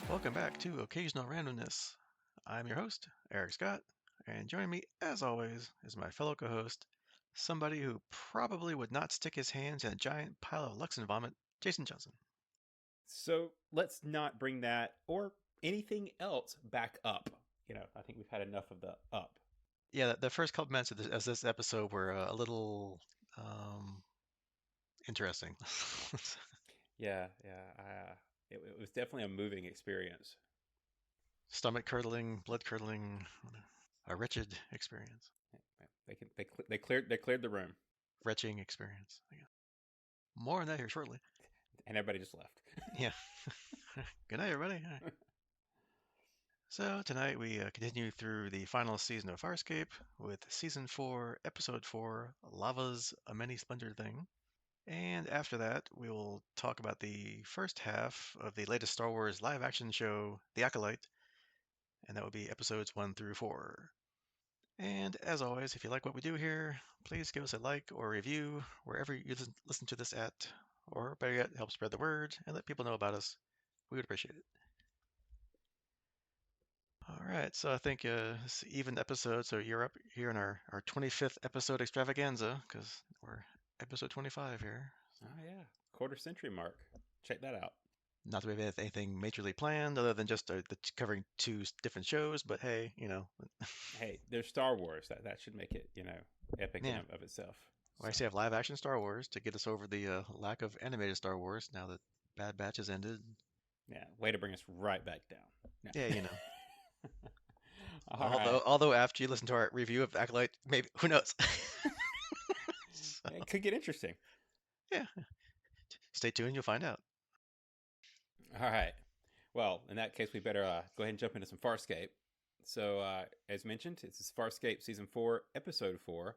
Welcome back to Occasional Randomness. I'm your host, Eric Scott, and joining me, as always, is my fellow co host, somebody who probably would not stick his hands in a giant pile of Luxon vomit, Jason Johnson. So let's not bring that or anything else back up. I think we've had enough of the up. Yeah, the first couple minutes of this episode were a little um, interesting. Yeah. It was definitely a moving experience. Stomach curdling, blood curdling, a wretched experience. They cleared the room, Retching experience. I guess. More on that here shortly. and everybody just left. Yeah. Good night, everybody. So tonight we continue through the final season of Farscape with Season 4, Episode 4, Lava's a Many Splendored Thing. And after that, we will talk about the first half of the latest Star Wars live-action show, The Acolyte, and that will be Episodes 1 through 4. And as always, if you like what we do here, please give us a like or review wherever you listen to this at, or better yet, help spread the word and let people know about us. We would appreciate it. All right, so I think it's an even episode. So you're up here in our 25th episode extravaganza because we're episode 25 here. Oh yeah, quarter century mark. Check that out. Not that we have anything majorly planned other than just covering two different shows, but hey, Hey, there's Star Wars. That should make it epic in yeah. of itself. Well, I So say have live action Star Wars to get us over the lack of animated Star Wars now that Bad Batch has ended. yeah, way to bring us right back down. Yeah, All right. although after you listen to our review of Acolyte, maybe who knows? So, It could get interesting. yeah, stay tuned, you'll find out. All right. Well, in that case, we better go ahead and jump into some Farscape. So, as mentioned, it's Farscape Season 4, Episode 4,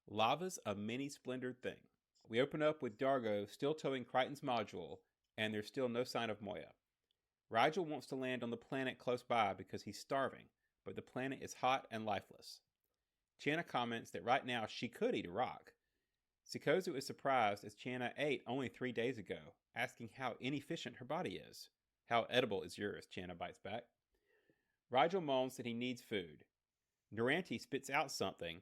Lava's a Many Splendored Thing. We open up with Dargo still towing Crichton's module, and there's still no sign of Moya. Rigel wants to land on the planet close by because he's starving, but the planet is hot and lifeless. Channa comments that right now she could eat a rock. Sikozu is surprised as Channa ate only 3 days ago, asking how inefficient her body is. How edible is yours? Channa bites back. Rigel moans that he needs food. Noranti spits out something,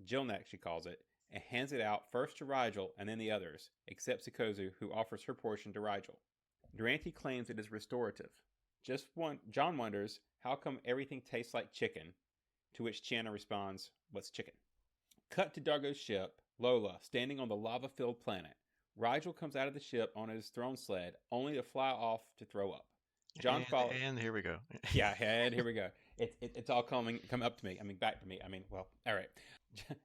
Jilnak she calls it, and hands it out first to Rigel and then the others, except Sikozu, who offers her portion to Rigel. Noranti claims it is restorative. John wonders how come everything tastes like chicken, to which Channa responds, "What's chicken?" Cut to Dargo's ship, Lola, standing on the lava-filled planet. Rigel comes out of the ship on his throne sled, only to fly off to throw up. John follows. And here we go. Yeah, and here we go. It's all come up to me. Back to me. Well, all right.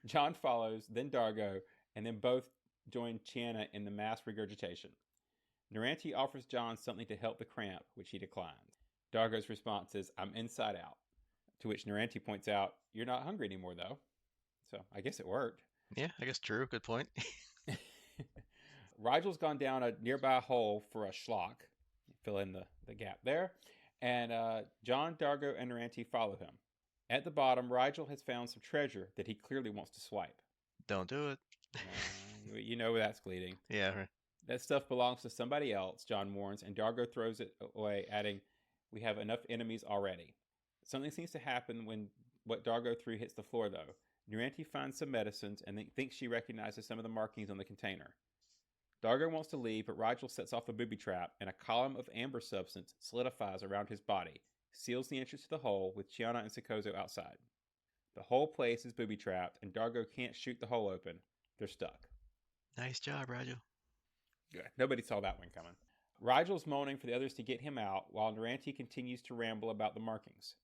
John follows, then Dargo, and then both join Channa in the mass regurgitation. Noranti offers John something to help the cramp, which he declines. Dargo's response is, "I'm inside out," to which Noranti points out, "You're not hungry anymore, though." So I guess it worked. Yeah, I guess true. Good point. Rigel's gone down a nearby hole for a schlock. Fill in the gap there. And John, Dargo, and Noranti follow him. At the bottom, Rigel has found some treasure that he clearly wants to swipe. Don't do it. You know where that's leading. Yeah, right. That stuff belongs to somebody else, John warns, and Dargo throws it away, adding, "We have enough enemies already." Something seems to happen when what Dargo threw hits the floor, though. Noranti finds some medicines and thinks she recognizes some of the markings on the container. Dargo wants to leave, but Rigel sets off a booby trap, and a column of amber substance solidifies around his body, seals the entrance to the hole, with Chiana and Sikozo outside. The whole place is booby-trapped, and Dargo can't shoot the hole open. They're stuck. Nice job, Rigel. Good. Nobody saw that one coming. Rigel's moaning for the others to get him out, while Noranti continues to ramble about the markings.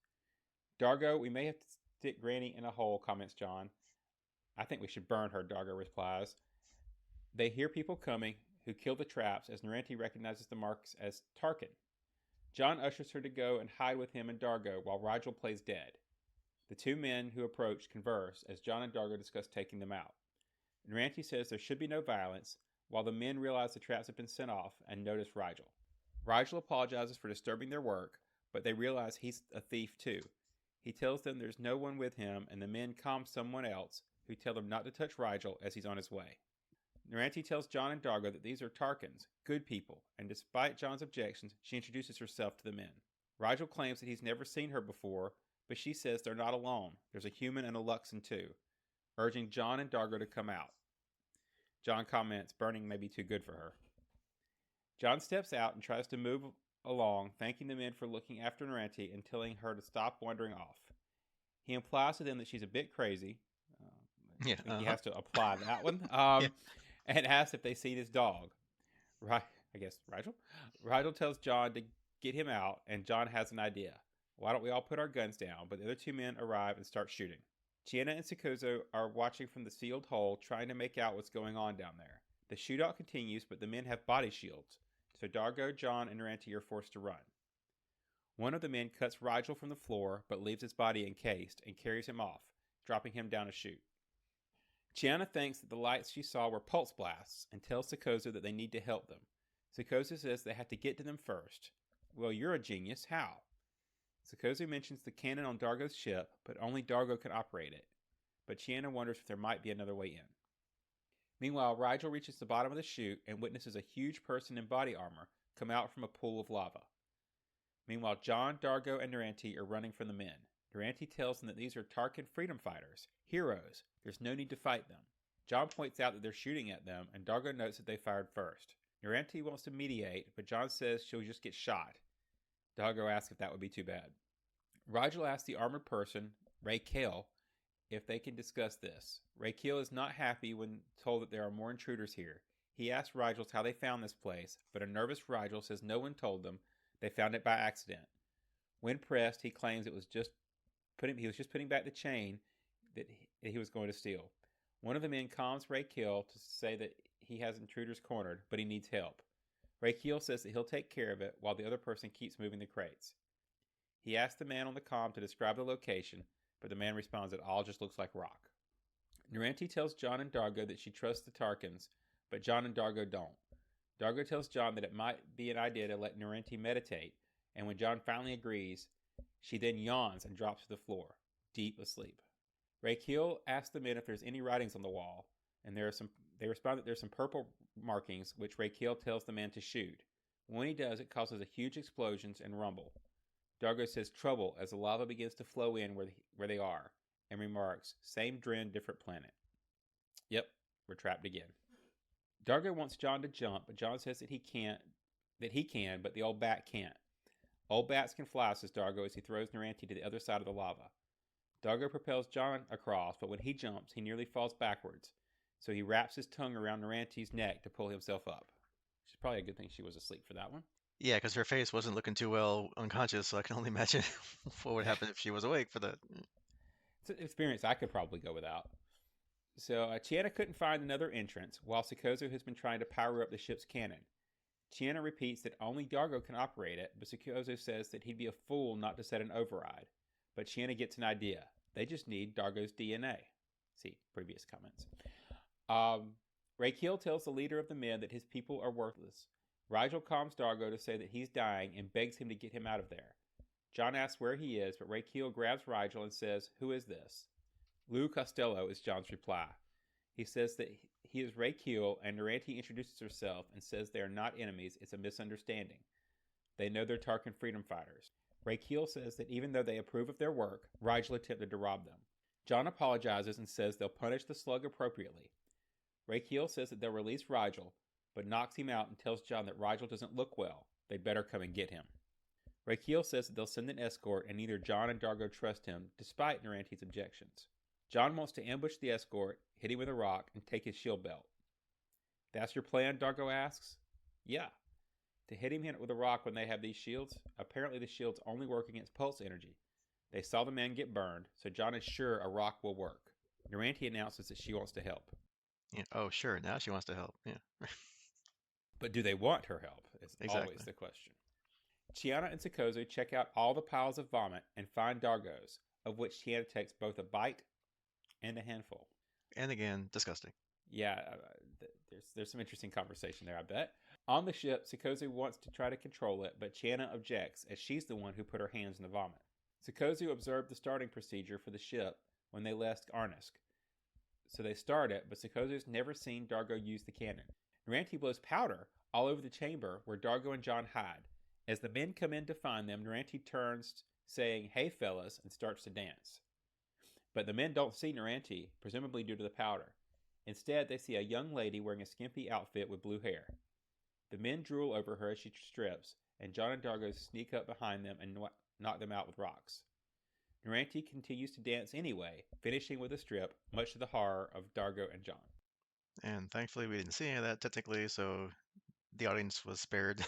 Dargo, we may have to stick Granny in a hole, comments John. I think we should burn her, Dargo replies. They hear people coming, who kill the traps as Noranti recognizes the marks as Tarkan. John ushers her to go and hide with him and Dargo while Rigel plays dead. The two men who approach converse as John and Dargo discuss taking them out. Noranti says there should be no violence, while the men realize the traps have been sent off and notice Rigel. Rigel apologizes for disturbing their work, but they realize he's a thief too. He tells them there's no one with him, and the men calm someone else, who tell them not to touch Rigel as he's on his way. Noranti tells John and Dargo that these are Tarkans, good people, and despite John's objections, she introduces herself to the men. Rigel claims that he's never seen her before, but she says they're not alone. There's a human and a Luxon too, urging John and Dargo to come out. John comments burning may be too good for her. John steps out and tries to move along, thanking the men for looking after Noranti and telling her to stop wandering off. He implies to them that she's a bit crazy. Yeah. I think he Uh-huh. has to apply that one. Yeah. And asks if they see his dog. Right, I guess Rigel. Rigel tells John to get him out, and John has an idea. Why don't we all put our guns down? But the other two men arrive and start shooting. Chiena and Sikozo are watching from the sealed hole, trying to make out what's going on down there. The shootout continues, but the men have body shields, so Dargo, John, and Noranti are forced to run. One of the men cuts Rigel from the floor, but leaves his body encased and carries him off, dropping him down a chute. Chiana thinks that the lights she saw were pulse blasts and tells Sikozo that they need to help them. Sikozo says they have to get to them first. Well, you're a genius. How? Sikozo mentions the cannon on Dargo's ship, but only Dargo can operate it. But Chiana wonders if there might be another way in. Meanwhile, Rigel reaches the bottom of the chute and witnesses a huge person in body armor come out from a pool of lava. Meanwhile, John, Dargo, and Noranti are running from the men. Noranti tells them that these are Tarkan freedom fighters, heroes. There's no need to fight them. John points out that they're shooting at them, and Dargo notes that they fired first. Noranti wants to mediate, but John says she'll just get shot. Dargo asks if that would be too bad. Rigel asks the armored person, Ray Kale, if they can discuss this. Ray Kale is not happy when told that there are more intruders here. He asks Rigel how they found this place, but a nervous Rigel says no one told them. They found it by accident. When pressed, he claims he was just putting back the chain that he was going to steal. One of the men calms Ray Kale to say that he has intruders cornered, but he needs help. Ray Keel says that he'll take care of it while the other person keeps moving the crates. He asks the man on the comm to describe the location, but the man responds that all just looks like rock. Noranti tells John and Dargo that she trusts the Tarkans, but John and Dargo don't. Dargo tells John that it might be an idea to let Noranti meditate, and when John finally agrees, she then yawns and drops to the floor, deep asleep. Ray Keel asks the men if there's any writings on the wall, and they respond that there's some purple markings, which Ray Keel tells the man to shoot. When he does, it causes a huge explosions and rumble. Dargo says trouble as the lava begins to flow in where they are, and remarks, same Dren, different planet. Yep, we're trapped again. Dargo wants John to jump, but John says that he can, but the old bat can't. Old bats can fly, says Dargo as he throws Noranti to the other side of the lava. Dargo propels John across, but when he jumps, he nearly falls backwards, so he wraps his tongue around Noranti's neck to pull himself up. Which is probably a good thing she was asleep for that one. Yeah, because her face wasn't looking too well unconscious, so I can only imagine what would happen if she was awake for that. It's an experience I could probably go without. So Chiana couldn't find another entrance, while Sikozo has been trying to power up the ship's cannon. Chiana repeats that only Dargo can operate it, but Sikozo says that he'd be a fool not to set an override. But Chiana gets an idea. They just need Dargo's DNA. See previous comments. Ray Keel tells the leader of the men that his people are worthless. Rigel calms Dargo to say that he's dying and begs him to get him out of there. John asks where he is, but Ray Keel grabs Rigel and says, "Who is this?" Lou Costello is John's reply. He says that he is Ray Keel, and Noranti introduces herself and says they are not enemies, it's a misunderstanding. They know they're Tarkan freedom fighters. Ray Keel says that even though they approve of their work, Rigel attempted to rob them. John apologizes and says they'll punish the slug appropriately. Ray Keel says that they'll release Rigel, but knocks him out and tells John that Rigel doesn't look well. They'd better come and get him. Ray Keel says that they'll send an escort, and neither John and Dargo trust him, despite Noranti's objections. John wants to ambush the escort, hit him with a rock, and take his shield belt. That's your plan, Dargo asks. Yeah. To hit him with a rock when they have these shields? Apparently the shields only work against pulse energy. They saw the man get burned, so John is sure a rock will work. Noranti announces that she wants to help. Yeah. Oh, sure. Now she wants to help. Yeah. But do they want her help? Is Exactly. always the question. Chiana and Sikozo check out all the piles of vomit and find Dargo's, of which Chiana takes both a bite and a handful. And again, disgusting. Yeah, there's some interesting conversation there, I bet. On the ship, Sikozo wants to try to control it, but Chiana objects, as she's the one who put her hands in the vomit. Sikozo observed the starting procedure for the ship when they left Arnisk. So they start it, but Sikozo's never seen Dargo use the cannon. Noranti blows powder all over the chamber where Dargo and John hide, As the men come in to find them, Noranti turns, saying, "Hey, fellas," and starts to dance. But the men don't see Noranti, presumably due to the powder. Instead, they see a young lady wearing a skimpy outfit with blue hair. The men drool over her as she strips, and John and Dargo sneak up behind them and knock them out with rocks. Noranti continues to dance anyway, finishing with a strip, much to the horror of Dargo and John. And thankfully, we didn't see any of that technically, so the audience was spared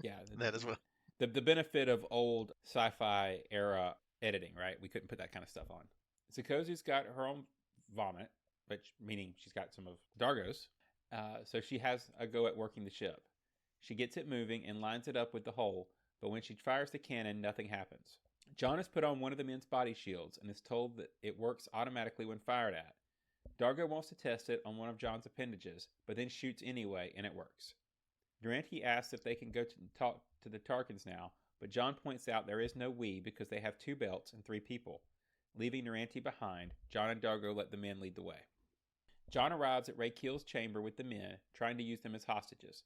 Yeah, that as well. the benefit of old sci-fi era editing, right? We couldn't put that kind of stuff on. Sikozu's got her own vomit, which meaning she's got some of Dargo's. So she has a go at working the ship. She gets it moving and lines it up with the hole, but when she fires the cannon, nothing happens. John has put on one of the men's body shields and is told that it works automatically when fired at. Dargo wants to test it on one of John's appendages, but then shoots anyway, and it works. Noranti asks if they can go to talk to the Tarkans now, but John points out there is no we because they have 2 belts and 3 people. Leaving Noranti behind, John and Dargo let the men lead the way. John arrives at Ray Keel's chamber with the men, trying to use them as hostages.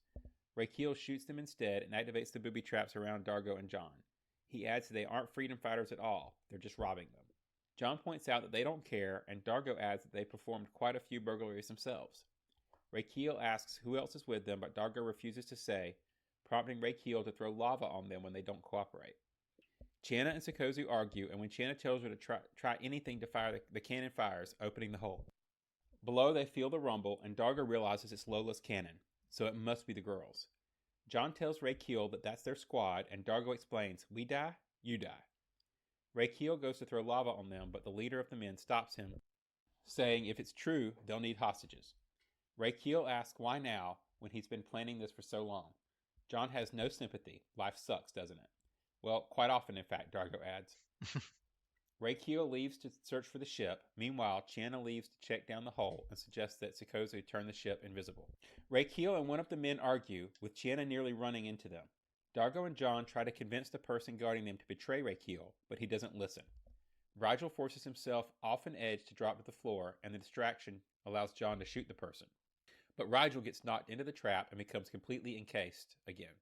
Ray Keel shoots them instead and activates the booby traps around Dargo and John. He adds that they aren't freedom fighters at all, they're just robbing them. John points out that they don't care, and Dargo adds that they performed quite a few burglaries themselves. Ray Keel asks who else is with them, but Dargo refuses to say, prompting Ray Keel to throw lava on them when they don't cooperate. Channa and Sikozu argue, and when Channa tells her to try anything to fire, the cannon fires, opening the hole. Below, they feel the rumble, and Dargo realizes it's Lola's cannon, so it must be the girls. John tells Ray Keel that that's their squad, and Dargo explains, we die, you die. Ray Keel goes to throw lava on them, but the leader of the men stops him, saying if it's true, they'll need hostages. Ray Keel asks why now, when he's been planning this for so long. John has no sympathy. Life sucks, doesn't it? Well, quite often, in fact, Dargo adds. Ray Keel leaves to search for the ship. Meanwhile, Channa leaves to check down the hole and suggests that Sikozu turn the ship invisible. Ray Keel and one of the men argue, with Channa nearly running into them. Dargo and John try to convince the person guarding them to betray Ray Keel, but he doesn't listen. Rigel forces himself off an edge to drop to the floor, and the distraction allows John to shoot the person. But Rigel gets knocked into the trap and becomes completely encased again.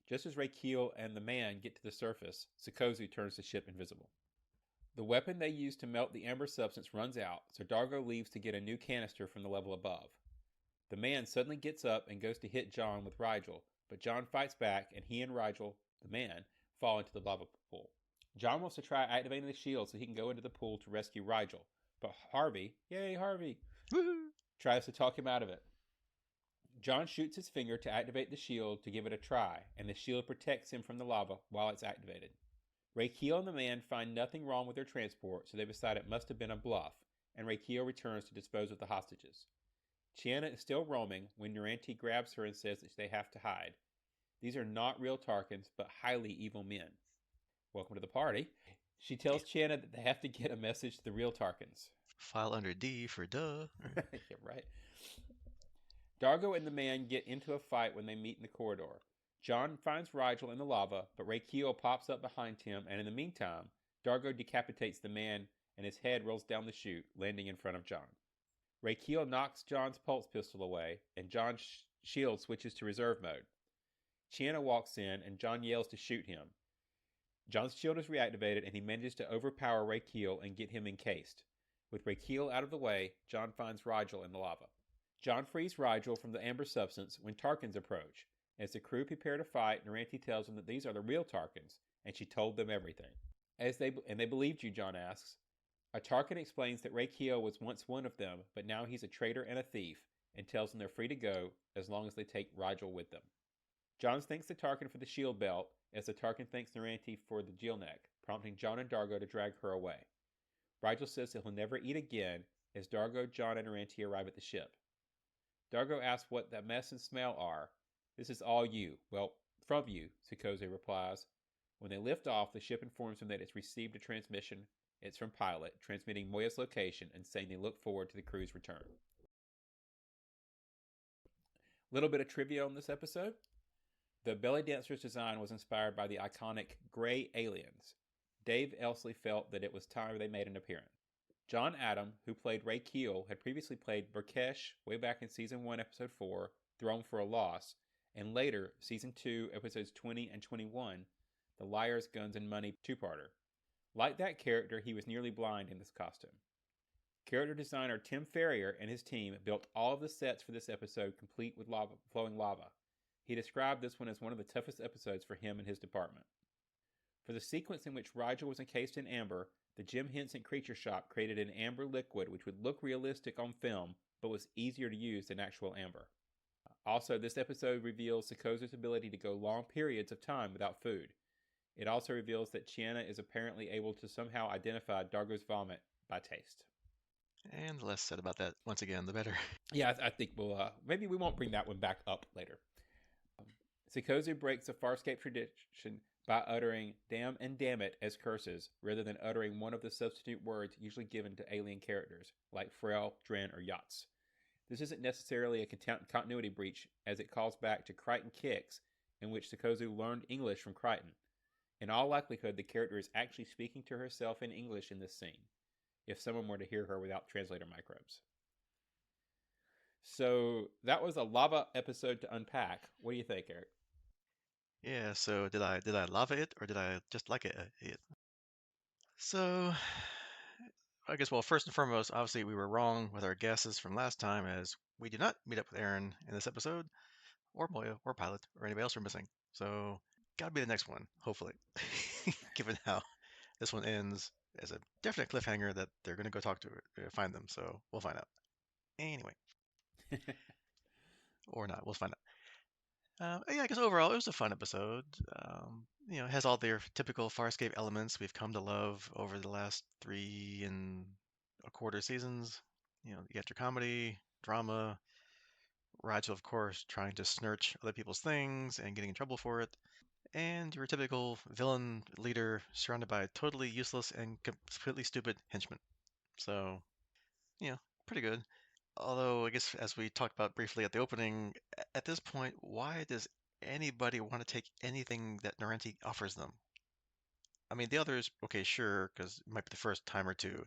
Just as Ray Keel and the man get to the surface, Sikozu turns the ship invisible. The weapon they use to melt the amber substance runs out, so Dargo leaves to get a new canister from the level above. The man suddenly gets up and goes to hit John with Rigel, but John fights back and he and Rigel, the man, fall into the lava pool. John wants to try activating the shield so he can go into the pool to rescue Rigel, but Harvey, yay Harvey, tries to talk him out of it. John shoots his finger to activate the shield to give it a try, and the shield protects him from the lava while it's activated. Ray Keel and the man find nothing wrong with their transport, so they decide it must have been a bluff, and Ray Keel returns to dispose of the hostages. Channa is still roaming when Noranti grabs her and says that they have to hide. These are not real Tarkans, but highly evil men. Welcome to the party. She tells Channa that they have to get a message to the real Tarkans. File under D for duh. Yeah, right. Dargo and the man get into a fight when they meet in the corridor. John finds Rigel in the lava, but Ray Keel pops up behind him, and in the meantime, Dargo decapitates the man, and his head rolls down the chute, landing in front of John. Ray Keel knocks John's pulse pistol away, and John's shield switches to reserve mode. Channa walks in, and John yells to shoot him. John's shield is reactivated, and he manages to overpower Ray Keel and get him encased. With Ray Keel out of the way, John finds Rigel in the lava. John frees Rigel from the amber substance when Tarkans approach. As the crew prepare to fight, Noranti tells them that these are the real Tarkans, and she told them everything. They believed you, John asks. A Tarkan explains that Ray Keel was once one of them, but now he's a traitor and a thief, and tells them they're free to go as long as they take Rigel with them. John thanks the Tarkan for the shield belt, as the Tarkan thanks Noranti for the Jeel neck, prompting John and Dargo to drag her away. Rigel says that he'll never eat again, as Dargo, John, and Noranti arrive at the ship. Dargo asks what that mess and smell are. This is all you. Well, from you, Sikozu replies. When they lift off, the ship informs him that it's received a transmission. It's from Pilot, transmitting Moya's location and saying they look forward to the crew's return. Little bit of trivia on this episode. The belly dancer's design was inspired by the iconic Grey Aliens. Dave Elsley felt that it was time they made an appearance. John Adam, who played Ray Keel, had previously played Burkesh way back in Season 1, Episode 4, Thrown for a Loss, and later, Season 2, Episodes 20 and 21, the Liars, Guns, and Money two-parter. Like that character, he was nearly blind in this costume. Character designer Tim Ferrier and his team built all of the sets for this episode complete with lava, flowing lava. He described this one as one of the toughest episodes for him and his department. For the sequence in which Rigel was encased in amber, the Jim Henson Creature Shop created an amber liquid which would look realistic on film but was easier to use than actual amber. Also, this episode reveals Sikozu's ability to go long periods of time without food. It also reveals that Chiana is apparently able to somehow identify Dargo's vomit by taste. And the less said about that, once again, the better. Yeah, I think maybe we won't bring that one back up later. Sikozu breaks the Farscape tradition by uttering damn and damn it as curses, rather than uttering one of the substitute words usually given to alien characters, like Frel, Dren, or Yachts. This isn't necessarily a continuity breach, as it calls back to Crichton Kicks, in which Sikozu learned English from Crichton. In all likelihood, the character is actually speaking to herself in English in this scene, if someone were to hear her without translator microbes. So that was a lava episode to unpack. What do you think, Eric? Yeah, so did I lava it or did I just like it? So I guess, well, first and foremost, obviously we were wrong with our guesses from last time, as we do not meet up with Aeryn in this episode, or Moya, or Pilot, or anybody else we're missing. So gotta be the next one, hopefully. Given how this one ends as a definite cliffhanger that they're gonna go find them. So we'll find out. Anyway, or not, we'll find out. Yeah, I guess overall it was a fun episode. It has all their typical Farscape elements we've come to love over the last 3 and a quarter seasons. You got your comedy, drama, Rigel, of course, trying to snurch other people's things and getting in trouble for it, and your typical villain leader surrounded by totally useless and completely stupid henchmen. So, pretty good. Although, I guess as we talked about briefly at the opening, at this point, why does anybody want to take anything that Noranti offers them? I mean, the others, okay, sure, because it might be the first time or two.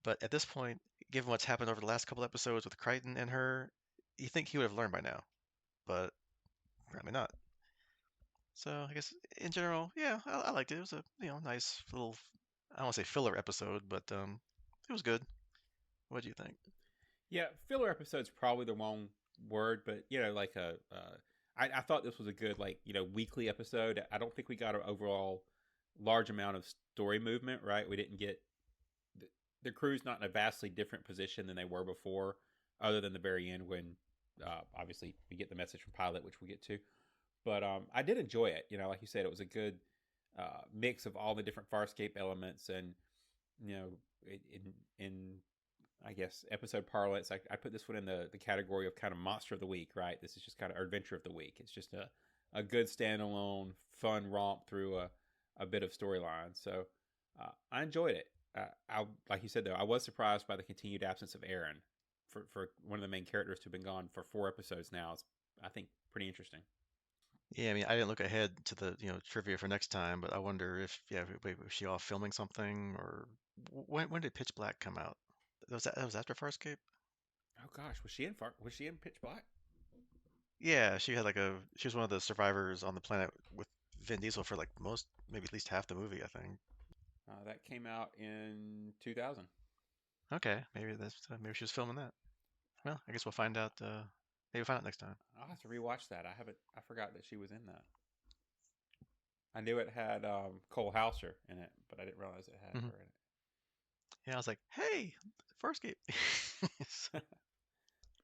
But at this point, given what's happened over the last couple episodes with Crichton and her, you think he would have learned by now. But apparently not. So I guess in general, yeah, I liked it. It was a nice little, I don't want to say filler episode, but it was good. What do you think? Yeah, filler episode's probably the wrong word, but like I thought this was a good weekly episode. I don't think we got an overall large amount of story movement. Right, we didn't get the crew's not in a vastly different position than they were before, other than the very end when obviously we get the message from Pilot, which we'll get to. But I did enjoy it. Like you said, it was a good mix of all the different Farscape elements, and in I guess episode parlance, I put this one in the category of kind of monster of the week, right? This is just kind of adventure of the week. It's just a good standalone, fun romp through a bit of storyline. So I enjoyed it. I like you said though, I was surprised by the continued absence of Aeryn for one of the main characters to have been gone for 4 episodes now. It's, I think, pretty interesting. Yeah, I mean, I didn't look ahead to the trivia for next time, but I wonder if was she off filming something, or when did Pitch Black come out? That was after Farscape? Oh gosh, was she in Pitch Black? Yeah, she was one of the survivors on the planet with Vin Diesel for like maybe at least half the movie, I think. That came out in 2000. Okay, maybe she was filming that. Well, I guess we'll find out. Maybe we'll find out next time. I'll have to rewatch that. I forgot that she was in that. I knew it had Cole Hauser in it, but I didn't realize it had Hmm. her in Yeah, I was like, hey, Farscape. it.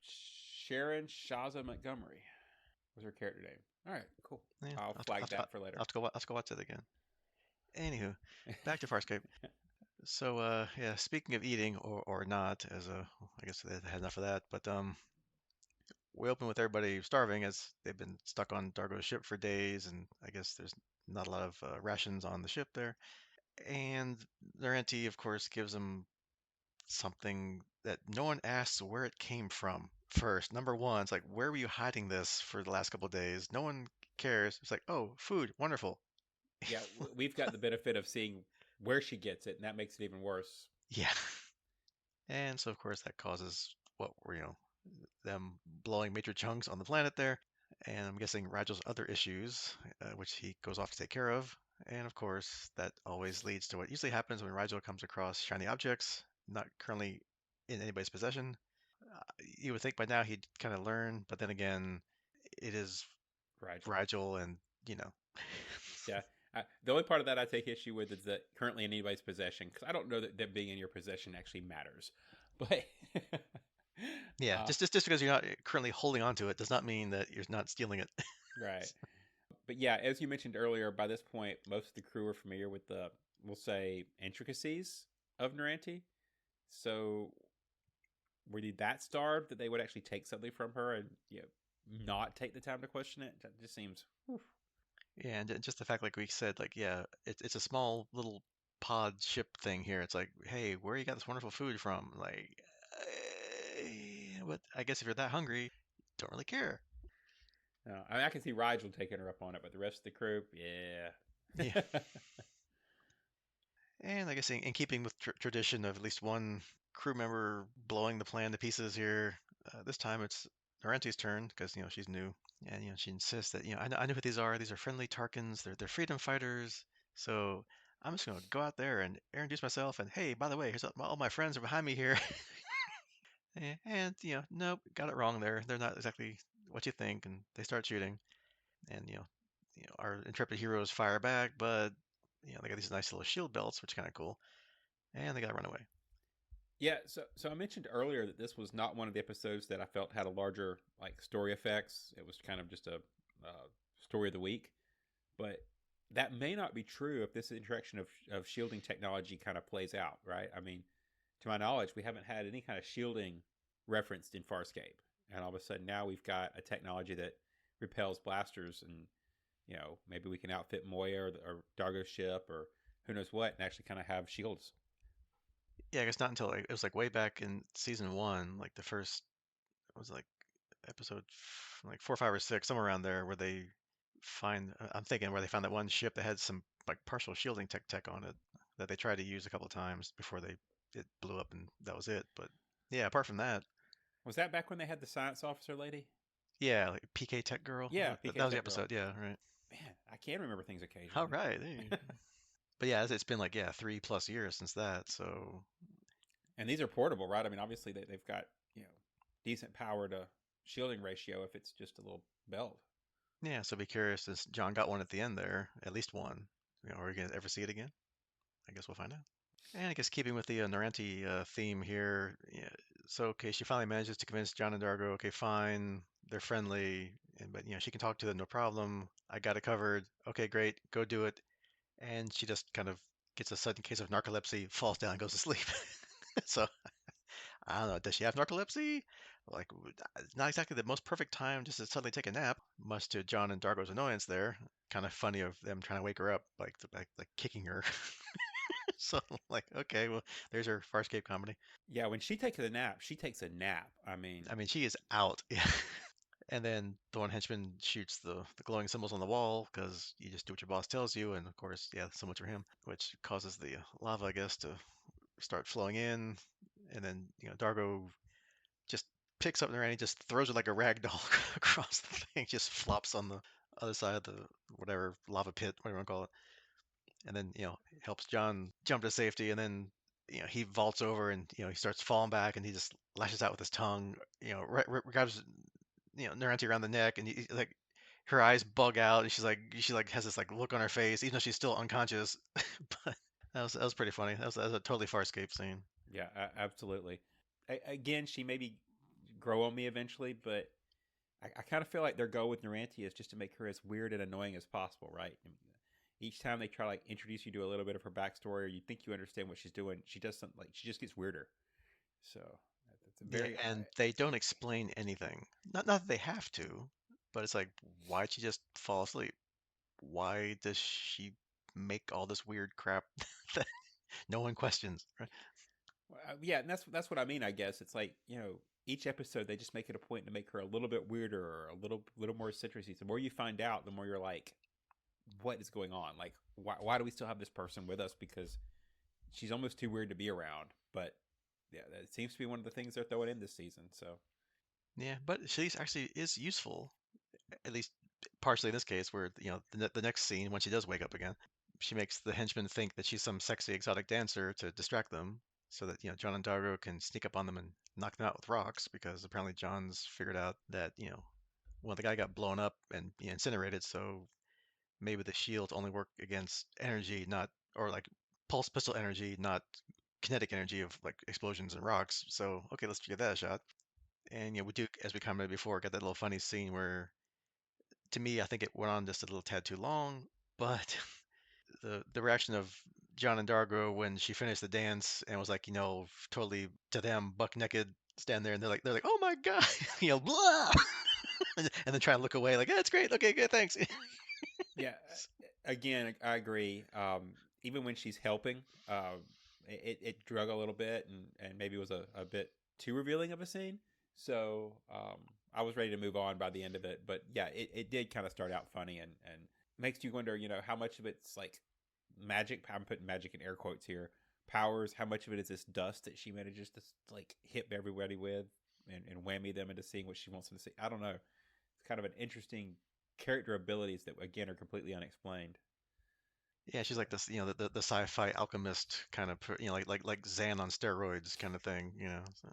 Sharon Shaza Montgomery was her character name. All right, cool. Yeah, I'll flag that for later. I'll have to go watch that again. Anywho, back to Farscape. So, yeah, speaking of eating or not, I guess they had enough of that. But we open with everybody starving as they've been stuck on Dargo's ship for days, and I guess there's not a lot of rations on the ship there. And Noranti, of course, gives them something that no one asks where it came from first. Number one, it's like, where were you hiding this for the last couple of days? No one cares. It's like, oh, food, wonderful. Yeah, we've got the benefit of seeing where she gets it, and that makes it even worse. Yeah. And so, of course, that causes them blowing major chunks on the planet there. and I'm guessing Rigel's other issues, which he goes off to take care of. And of course, that always leads to what usually happens when Rigel comes across shiny objects, not currently in anybody's possession. You would think by now he'd kind of learn, but then again, it is Rigel. Rigel, and you know, Yeah. The only part of that I take issue with is that currently in anybody's possession, because I don't know that them being in your possession actually matters. But yeah, uh, just because you're not currently holding on to it does not mean that you're not stealing it. right. But yeah, as you mentioned earlier, by this point, most of the crew are familiar with the, we'll say, intricacies of Noranti. So were they that starved that they would actually take something from her and not take the time to question it? That just seems. Whew. Yeah, and just the fact, like we said, like yeah, it's a small little pod ship thing here. It's like, hey, where you got this wonderful food from? Like, but I guess if you're that hungry, don't really care. I mean, I can see Rigel taking her up on it, but the rest of the crew, Yeah, yeah. and I guess in keeping with tradition of at least one crew member blowing the plan to pieces here, this time it's Noranti's turn because she's new, and she insists that I know who these are. These are friendly Tarkans. They're freedom fighters. So I'm just gonna go out there and introduce myself. And hey, by the way, here's all my friends are behind me here. And nope, got it wrong there. They're not exactly what you think, and they start shooting. And our intrepid heroes fire back, but they got these nice little shield belts, which is kind of cool. And they got to run away. Yeah, so I mentioned earlier that this was not one of the episodes that I felt had a larger like story effects. It was kind of just a story of the week, but that may not be true if this interaction of shielding technology kind of plays out, right? I mean, to my knowledge, we haven't had any kind of shielding referenced in Farscape, and all of a sudden now we've got a technology that repels blasters, and maybe we can outfit Moya or Dargo's ship or who knows what, and actually kind of have shields. Yeah, I guess not until it was like way back in season one, like the first it was like episode like 4, 5, or 6, somewhere around there, where they find. I'm thinking where they found that one ship that had some like partial shielding tech on it that they tried to use a couple of times before it blew up, and that was it. But yeah, apart from that, Was that back when they had the science officer lady? yeah, like PK Tech Girl. Yeah, That PK was the Tech Girl. episode. Yeah, right. Man, I can remember things All occasionally. right. Hey. But yeah, it's been like 3+ years since that. So And these are portable, right? I mean, obviously they've got decent power to shielding ratio if it's just a little belt. yeah, so be curious since John got one at the end there, at least one. Are we gonna ever see it again? I guess we'll find out. And I guess keeping with the Noranti theme here, yeah, so okay, she finally manages to convince John and Dargo. Okay, fine, they're friendly, but she can talk to them, no problem. I got it covered. Okay, great, go do it. And she just kind of gets a sudden case of narcolepsy, falls down, and goes to sleep. So I don't know. Does she have narcolepsy? Like, not exactly the most perfect time just to suddenly take a nap, much to John and Dargo's annoyance there. Kind of funny of them trying to wake her up, like kicking her. So, like, okay, well, there's her Farscape comedy. Yeah, when she takes a nap, she takes a nap. I mean, I mean, she is out. Yeah. And then the one henchman shoots the glowing symbols on the wall because you just do what your boss tells you. And of course, yeah, so much for him, which causes the lava, I guess, to start flowing in. And then, Dargo just picks up the and he just throws it like a rag doll across the thing, just flops on the other side of the whatever lava pit, whatever you want to call it, and then helps John jump to safety, and then he vaults over and he starts falling back, and he just lashes out with his tongue, grabs Noranti around the neck, and like her eyes bug out, and she has this like look on her face, even though she's still unconscious. But that was pretty funny. That was a totally Farscape scene. yeah, absolutely. Again, she maybe grow on me eventually, but I kind of feel like their goal with Noranti is just to make her as weird and annoying as possible, right? And each time they try to like introduce you to a little bit of her backstory, or you think you understand what she's doing, she does something like she just gets weirder. So it's a Yeah, very and they don't explain anything. Not that they have to, but it's like, why'd she just fall asleep? Why does she make all this weird crap that no one questions, right? yeah, and that's what I mean. I guess it's like each episode they just make it a point to make her a little bit weirder or a little more citrusy. The more you find out, the more you're like, what is going on? Like, why do we still have this person with us? Because she's almost too weird to be around. But yeah, that seems to be one of the things they're throwing in this season. So Yeah, but she actually is useful At least partially in this case, where the next scene when she does wake up again, she makes the henchmen think that she's some sexy exotic dancer to distract them, so that John and Dargo can sneak up on them and knock them out with rocks because apparently John's figured out that well, the guy got blown up and incinerated, so maybe the shields only work against energy, not or like pulse pistol energy, not kinetic energy of like explosions and rocks. So okay, let's give that a shot. And we do, as we commented before, get that little funny scene where, to me, I think it went on just a little tad too long. But the reaction of John and Dargo when she finished the dance and was like, totally to them buck naked, stand there and they're like, oh my god, blah, and then try and look away, like, yeah, it's great, okay, good, thanks. Yeah, again, I agree. Even when she's helping, it drug a little bit, and maybe was a bit too revealing of a scene. So I was ready to move on by the end of it. But yeah, it did kind of start out funny and makes you wonder, how much of it's like magic. I'm putting magic in air quotes here. Powers. How much of it is this dust that she manages to like hit everybody with and whammy them into seeing what she wants them to see? I don't know. It's kind of an interesting character abilities that again are completely unexplained. Yeah, she's like this, the sci-fi alchemist kind of, like Zan on steroids kind of thing. So.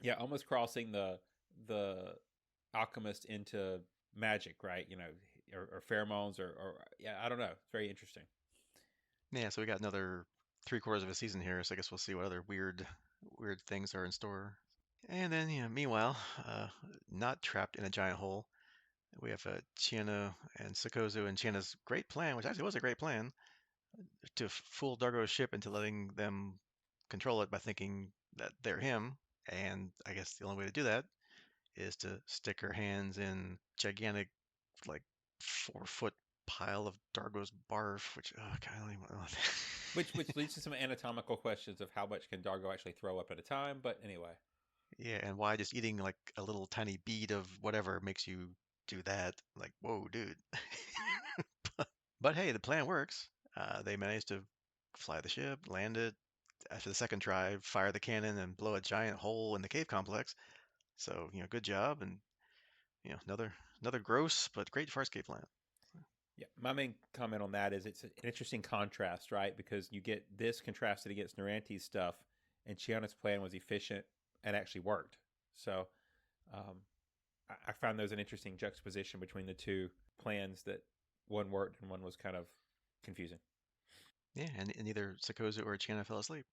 Yeah, almost crossing the alchemist into magic, right? Or pheromones, or yeah, I don't know. It's very interesting. Yeah, so we got another three-quarters of a season here, so I guess we'll see what other weird things are in store. And then, meanwhile, not trapped in a giant hole, we have Chiana and Sikozu, and Chiana's great plan, which actually was a great plan, to fool Dargo's ship into letting them control it by thinking that they're him. And I guess the only way to do that is to stick her hands in gigantic, like 4 foot pile of Dargo's barf, which, oh god, I don't even want Which leads to some anatomical questions of how much can Dargo actually throw up at a time. But anyway, Yeah, and why just eating like a little tiny bead of whatever makes you do that? Like, whoa, dude. But hey, the plan works. They managed to fly the ship, land it. After the second try, fire the cannon and blow a giant hole in the cave complex. So, good job, and another gross but great Farscape plan. yeah, my main comment on that is it's an interesting contrast, right? Because you get this contrasted against Noranti's stuff, and Chiana's plan was efficient and actually worked. So um, I found those an interesting juxtaposition between the two plans that one worked and one was kind of confusing. Yeah, and neither Sikozu or Chiana fell asleep.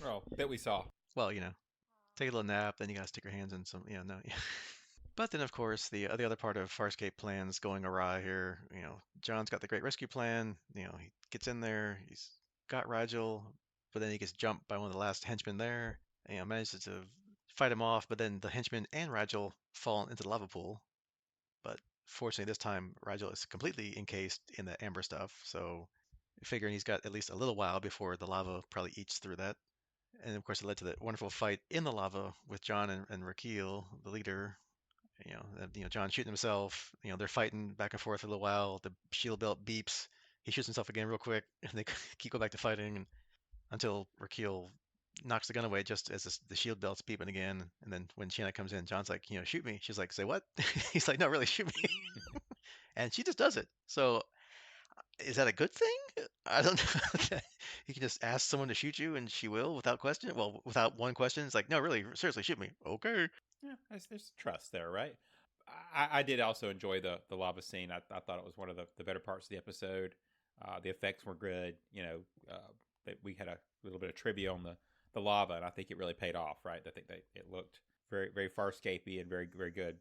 Well, that we saw. Well, take a little nap, then you gotta stick your hands in some. Yeah, no. Yeah. But then, of course, the other part of Farscape plans going awry here. John's got the great rescue plan. He gets in there. He's got Rigel, but then he gets jumped by one of the last henchmen there. And, manages to fight him off. But then the henchman and Rigel fall into the lava pool. But fortunately, this time Rigel is completely encased in the amber stuff. So figuring he's got at least a little while before the lava probably eats through that. And of course, it led to that wonderful fight in the lava with John and Rakeel, the leader, John shooting himself. They're fighting back and forth for a little while. The shield belt beeps. He shoots himself again real quick, and they keep going back to fighting until Rakeel knocks the gun away just as the shield belt's beeping again. And then when Shanna comes in, John's like, shoot me. She's like, say what? He's like, no, really, shoot me. And she just does it. So is that a good thing? I don't know. You can just ask someone to shoot you and she will without question. Well, without one question. It's like, no, really, seriously, shoot me. Okay. Yeah, there's trust there, right? I did also enjoy the lava scene. I thought it was one of the better parts of the episode. The effects were good. We had a little bit of trivia on the lava, and I think it really paid off, right? I think it looked very very farscapey and very very good.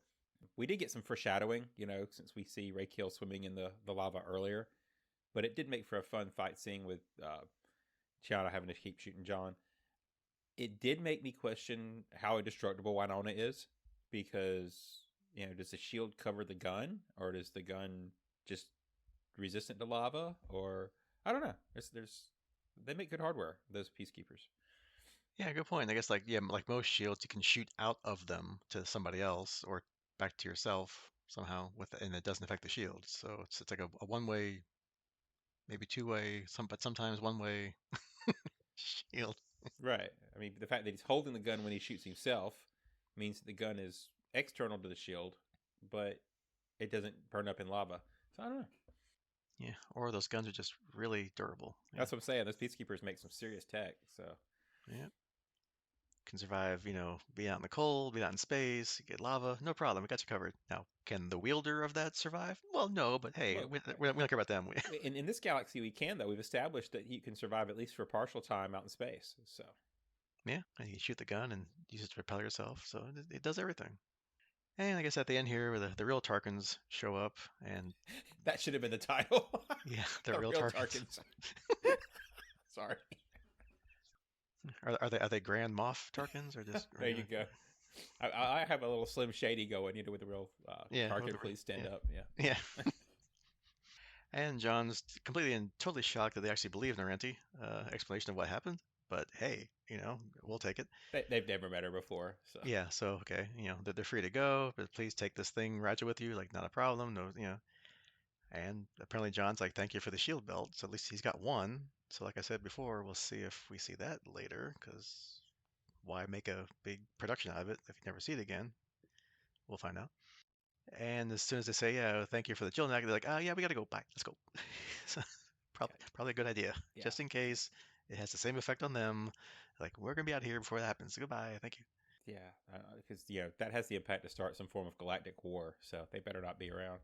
We did get some foreshadowing, since we see Raquel swimming in the lava earlier, but it did make for a fun fight scene with Chiana having to keep shooting John. It did make me question how indestructible Winona is, because does the shield cover the gun, or does the gun just resistant to lava, or I don't know. There's they make good hardware, those peacekeepers. Yeah, good point. I guess like yeah, like most shields, you can shoot out of them to somebody else or back to yourself somehow and it doesn't affect the shield. So it's like a one way, maybe two way, but sometimes one way shield. Right. I mean, the fact that he's holding the gun when he shoots himself means that the gun is external to the shield, but it doesn't burn up in lava. So I don't know. Yeah, or those guns are just really durable. Yeah, That's what I'm saying. Those peacekeepers make some serious tech. So yeah. Can survive, be out in the cold, be out in space, get lava, no problem. We got you covered. Now, can the wielder of that survive? Well, no, but hey, well, we don't care about them. in this galaxy we can though. We've established that you can survive at least for a partial time out in space. So Yeah, and you shoot the gun and use it to propel yourself, so it does everything. And I guess at the end here, where the real Tarkans show up, and that should have been the title. yeah, the The real real Tarkans. Tarkans. Sorry. Are they Grand Moff Tarkans or just There you regular? go. I have a little Slim Shady going, with the real Yeah, Tarkin. Please stand yeah, up. Yeah. yeah. And John's completely and totally shocked that they actually believe Noranti explanation of what happened. But hey, we'll take it. They've never met her before, so Yeah, so okay, that they're free to go, but please take this thing Roger with you, like not a problem, no, And apparently John's like, thank you for the shield belt. So at least he's got one. So like I said before, we'll see if we see that later, because why make a big production out of it if you never see it again? We'll find out. And as soon as they say, yeah, thank you for the shield, they're like, oh yeah, we gotta go. Bye, let's go. So, probably a good idea, yeah, just in case it has the same effect on them. Like we're gonna be out here before that happens. Goodbye, thank you. yeah, because that has the impact to start some form of galactic war, so they better not be around,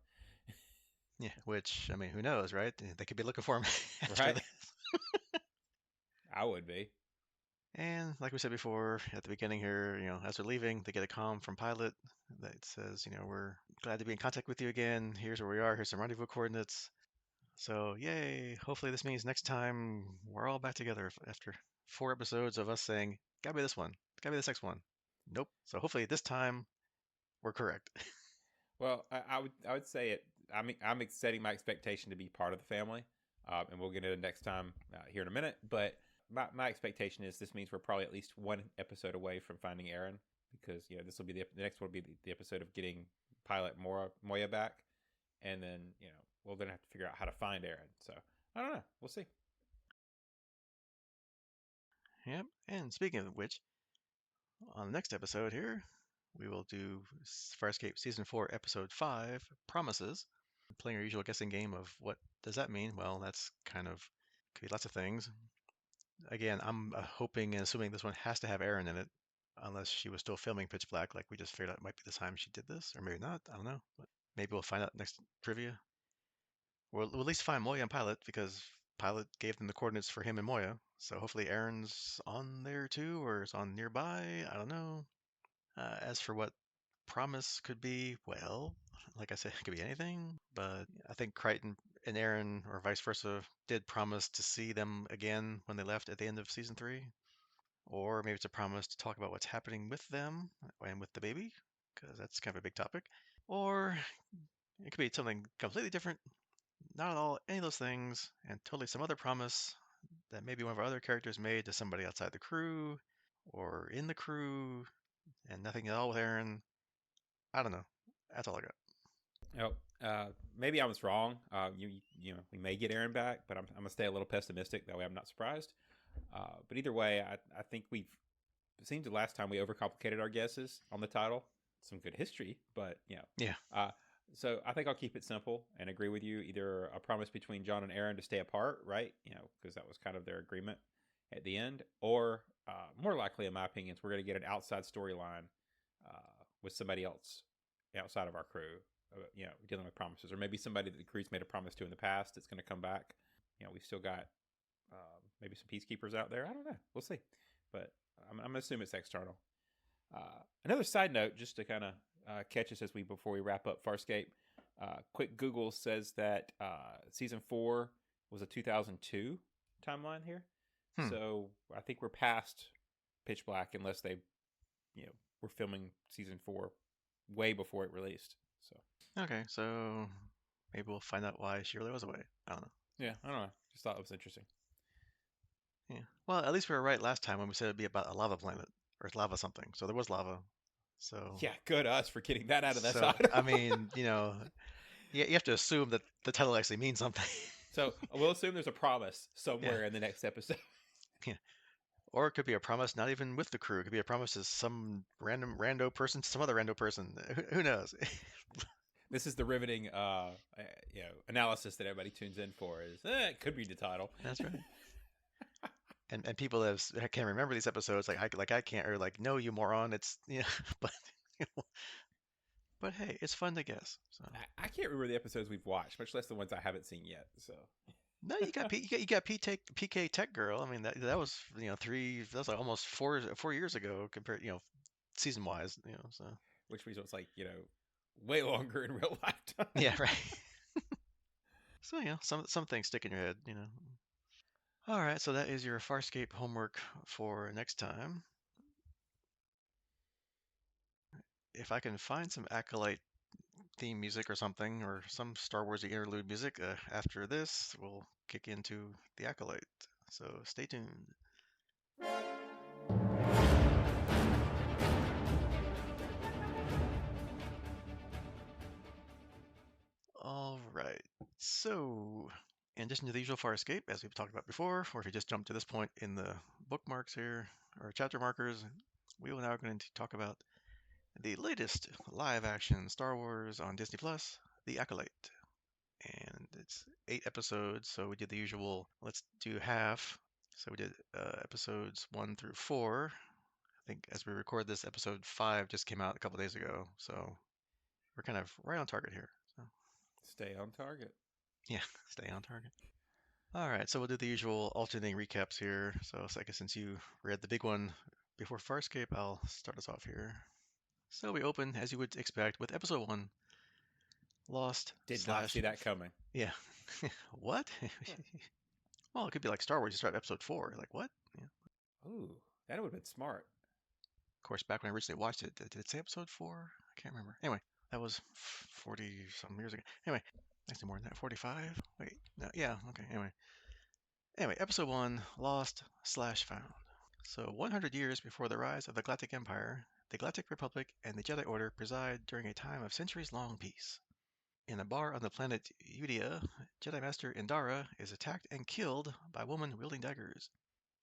Yeah, which I mean, who knows, right? They could be looking for him after right? this. I would be. And like we said before at the beginning here, as they're leaving, they get a comm from Pilot that says, we're glad to be in contact with you again. Here's where we are. Here's some rendezvous coordinates. So yay! Hopefully this means next time we're all back together after 4 episodes of us saying, "Gotta be this one. Gotta be this next one." Nope. So hopefully this time we're correct. Well, I would say it. I'm setting my expectation to be part of the family, and we'll get into it next time here in a minute. But my expectation is this means we're probably at least one episode away from finding Aeryn, because this will be the next one will be the episode of getting pilot Moya back, and then we'll then have to figure out how to find Aeryn. So I don't know. We'll see. Yep. And speaking of which, on the next episode here, we will do Farscape Season 4, Episode 5, Promises. Playing our usual guessing game of what does that mean? Well, that's could be lots of things. Again, I'm hoping and assuming this one has to have Aeryn in it, unless she was still filming Pitch Black, like we just figured out might be the time she did this, or maybe not. I don't know. But maybe we'll find out next trivia. We'll at least find Moya and Pilot because Pilot gave them the coordinates for him and Moya. So hopefully Aaron's on there too, or is on nearby. I don't know. As for what promise could be, well, like I said, it could be anything. But I think Crichton and Aeryn, or vice versa, did promise to see them again when they left at the end of season 3. Or maybe it's a promise to talk about what's happening with them and with the baby, because that's kind of a big topic. Or it could be something completely different, not at all any of those things, and totally some other promise that maybe one of our other characters made to somebody outside the crew or in the crew, and nothing at all with Aeryn. I don't know. That's all I got. Oh, maybe I was wrong. We may get Aeryn back, but I'm gonna stay a little pessimistic. That way, I'm not surprised. But either way, I think it seems the last time we overcomplicated our guesses on the title. Some good history, but Yeah. so I think I'll keep it simple and agree with you. Either a promise between John and Aeryn to stay apart, right? Because that was kind of their agreement at the end, or more likely, in my opinion, is we're going to get an outside storyline with somebody else outside of our crew. Dealing with promises, or maybe somebody that the crew's made a promise to in the past that's going to come back. We've still got maybe some peacekeepers out there. I don't know. We'll see. But I'm going to assume it's external. Another side note, just to kind of catch us before we wrap up Farscape. Quick Google says that season 4 was a 2002 timeline here. Hmm. So I think we're past Pitch Black, unless they, were filming season 4 way before it released. So Okay, so maybe we'll find out why she really was away. I don't know. yeah, I don't know. Just thought it was interesting. Yeah. Well, at least we were right last time when we said it'd be about a lava planet or lava something. So there was lava. So Yeah, good us for getting that out of that so side. I mean, you have to assume that the title actually means something. So we'll assume there's a promise Yeah. somewhere in the next episode. Yeah. Or it could be a promise not even with the crew. It could be a promise to some random rando person to some other rando person. Who knows? This is the riveting, analysis that everybody tunes in for. Is it could read the title. That's right. And people that can't remember these episodes, I can't, or like, no, you moron. It's but you know, but hey, it's fun to guess. So I can't remember the episodes we've watched, much less the ones I haven't seen yet. So no, you got PK Tech Girl. I mean that was that was like almost four years ago compared season wise. So which means it's like way longer in real lifetime. yeah, right. So some things stick in your head. All right, so that is your Farscape homework for next time. If I can find some Acolyte theme music or something, or some Star Wars interlude music after this, we'll kick into the Acolyte. So stay tuned. All right. So, in addition to the usual Farscape, as we've talked about before, or if you just jump to this point in the bookmarks here, or chapter markers, we will now going to talk about the latest live-action Star Wars on Disney Plus, The Acolyte. And it's 8 episodes, so we did the usual, let's do half. So we did episodes 1 through 4. I think as we record this, episode 5 just came out a couple days ago, so we're kind of right on target here. So Stay on target. yeah, stay on target. All right, so we'll do the usual alternating recaps here. So, Second, since you read the big one before Farscape, I'll start us off here. So we open, as you would expect, with episode 1, Lost Did not slash... see that coming. Yeah. What? Well, it could be like Star Wars. You start episode 4. Like, what? Yeah. Ooh, that would have been smart. Of course, back when I originally watched it, did it say episode 4? I can't remember. Anyway, that was 40 some years ago. Anyway, actually more than that. 45? Wait, no, yeah, okay. Anyway, episode 1, Lost slash Found. So, 100 years before the rise of the Galactic Empire, the Galactic Republic and the Jedi Order preside during a time of centuries-long peace. In a bar on the planet Udea, Jedi Master Indara is attacked and killed by a woman wielding daggers.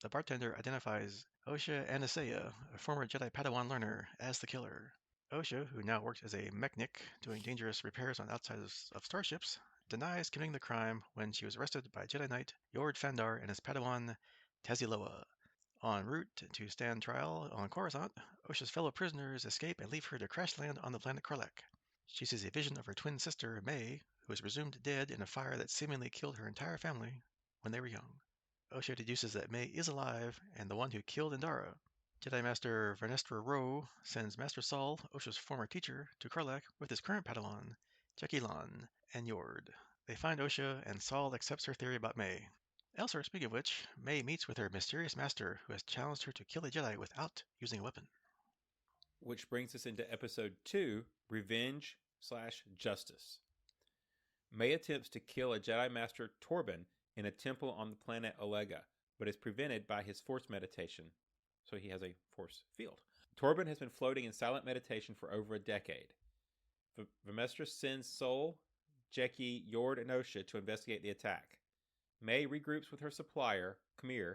The bartender identifies Osha Anaseya, a former Jedi Padawan learner, as the killer. Osha, who now works as a mechanic doing dangerous repairs on outside of starships, denies committing the crime when she was arrested by Jedi Knight Yord Fandar and his Padawan Taziloa. En route to stand trial on Coruscant, Osha's fellow prisoners escape and leave her to crash land on the planet Karlek. She sees a vision of her twin sister, May, who is presumed dead in a fire that seemingly killed her entire family when they were young. Osha deduces that May is alive and the one who killed Indara. Jedi Master Vernestra Rowe sends Master Saul, Osha's former teacher, to Karlak with his current Padawan, Jekilan and Yord. They find Osha, and Saul accepts her theory about May. Elsewhere, speaking of which, May meets with her mysterious master who has challenged her to kill a Jedi without using a weapon. Which brings us into episode 2, Revenge slash Justice. May attempts to kill a Jedi Master Torben in a temple on the planet Olega, but is prevented by his force meditation, so he has a force field. Torben has been floating in silent meditation for over a decade. Vermestra sends Sol, Jeki, Yord, and Osha to investigate the attack. May regroups with her supplier, Khmer,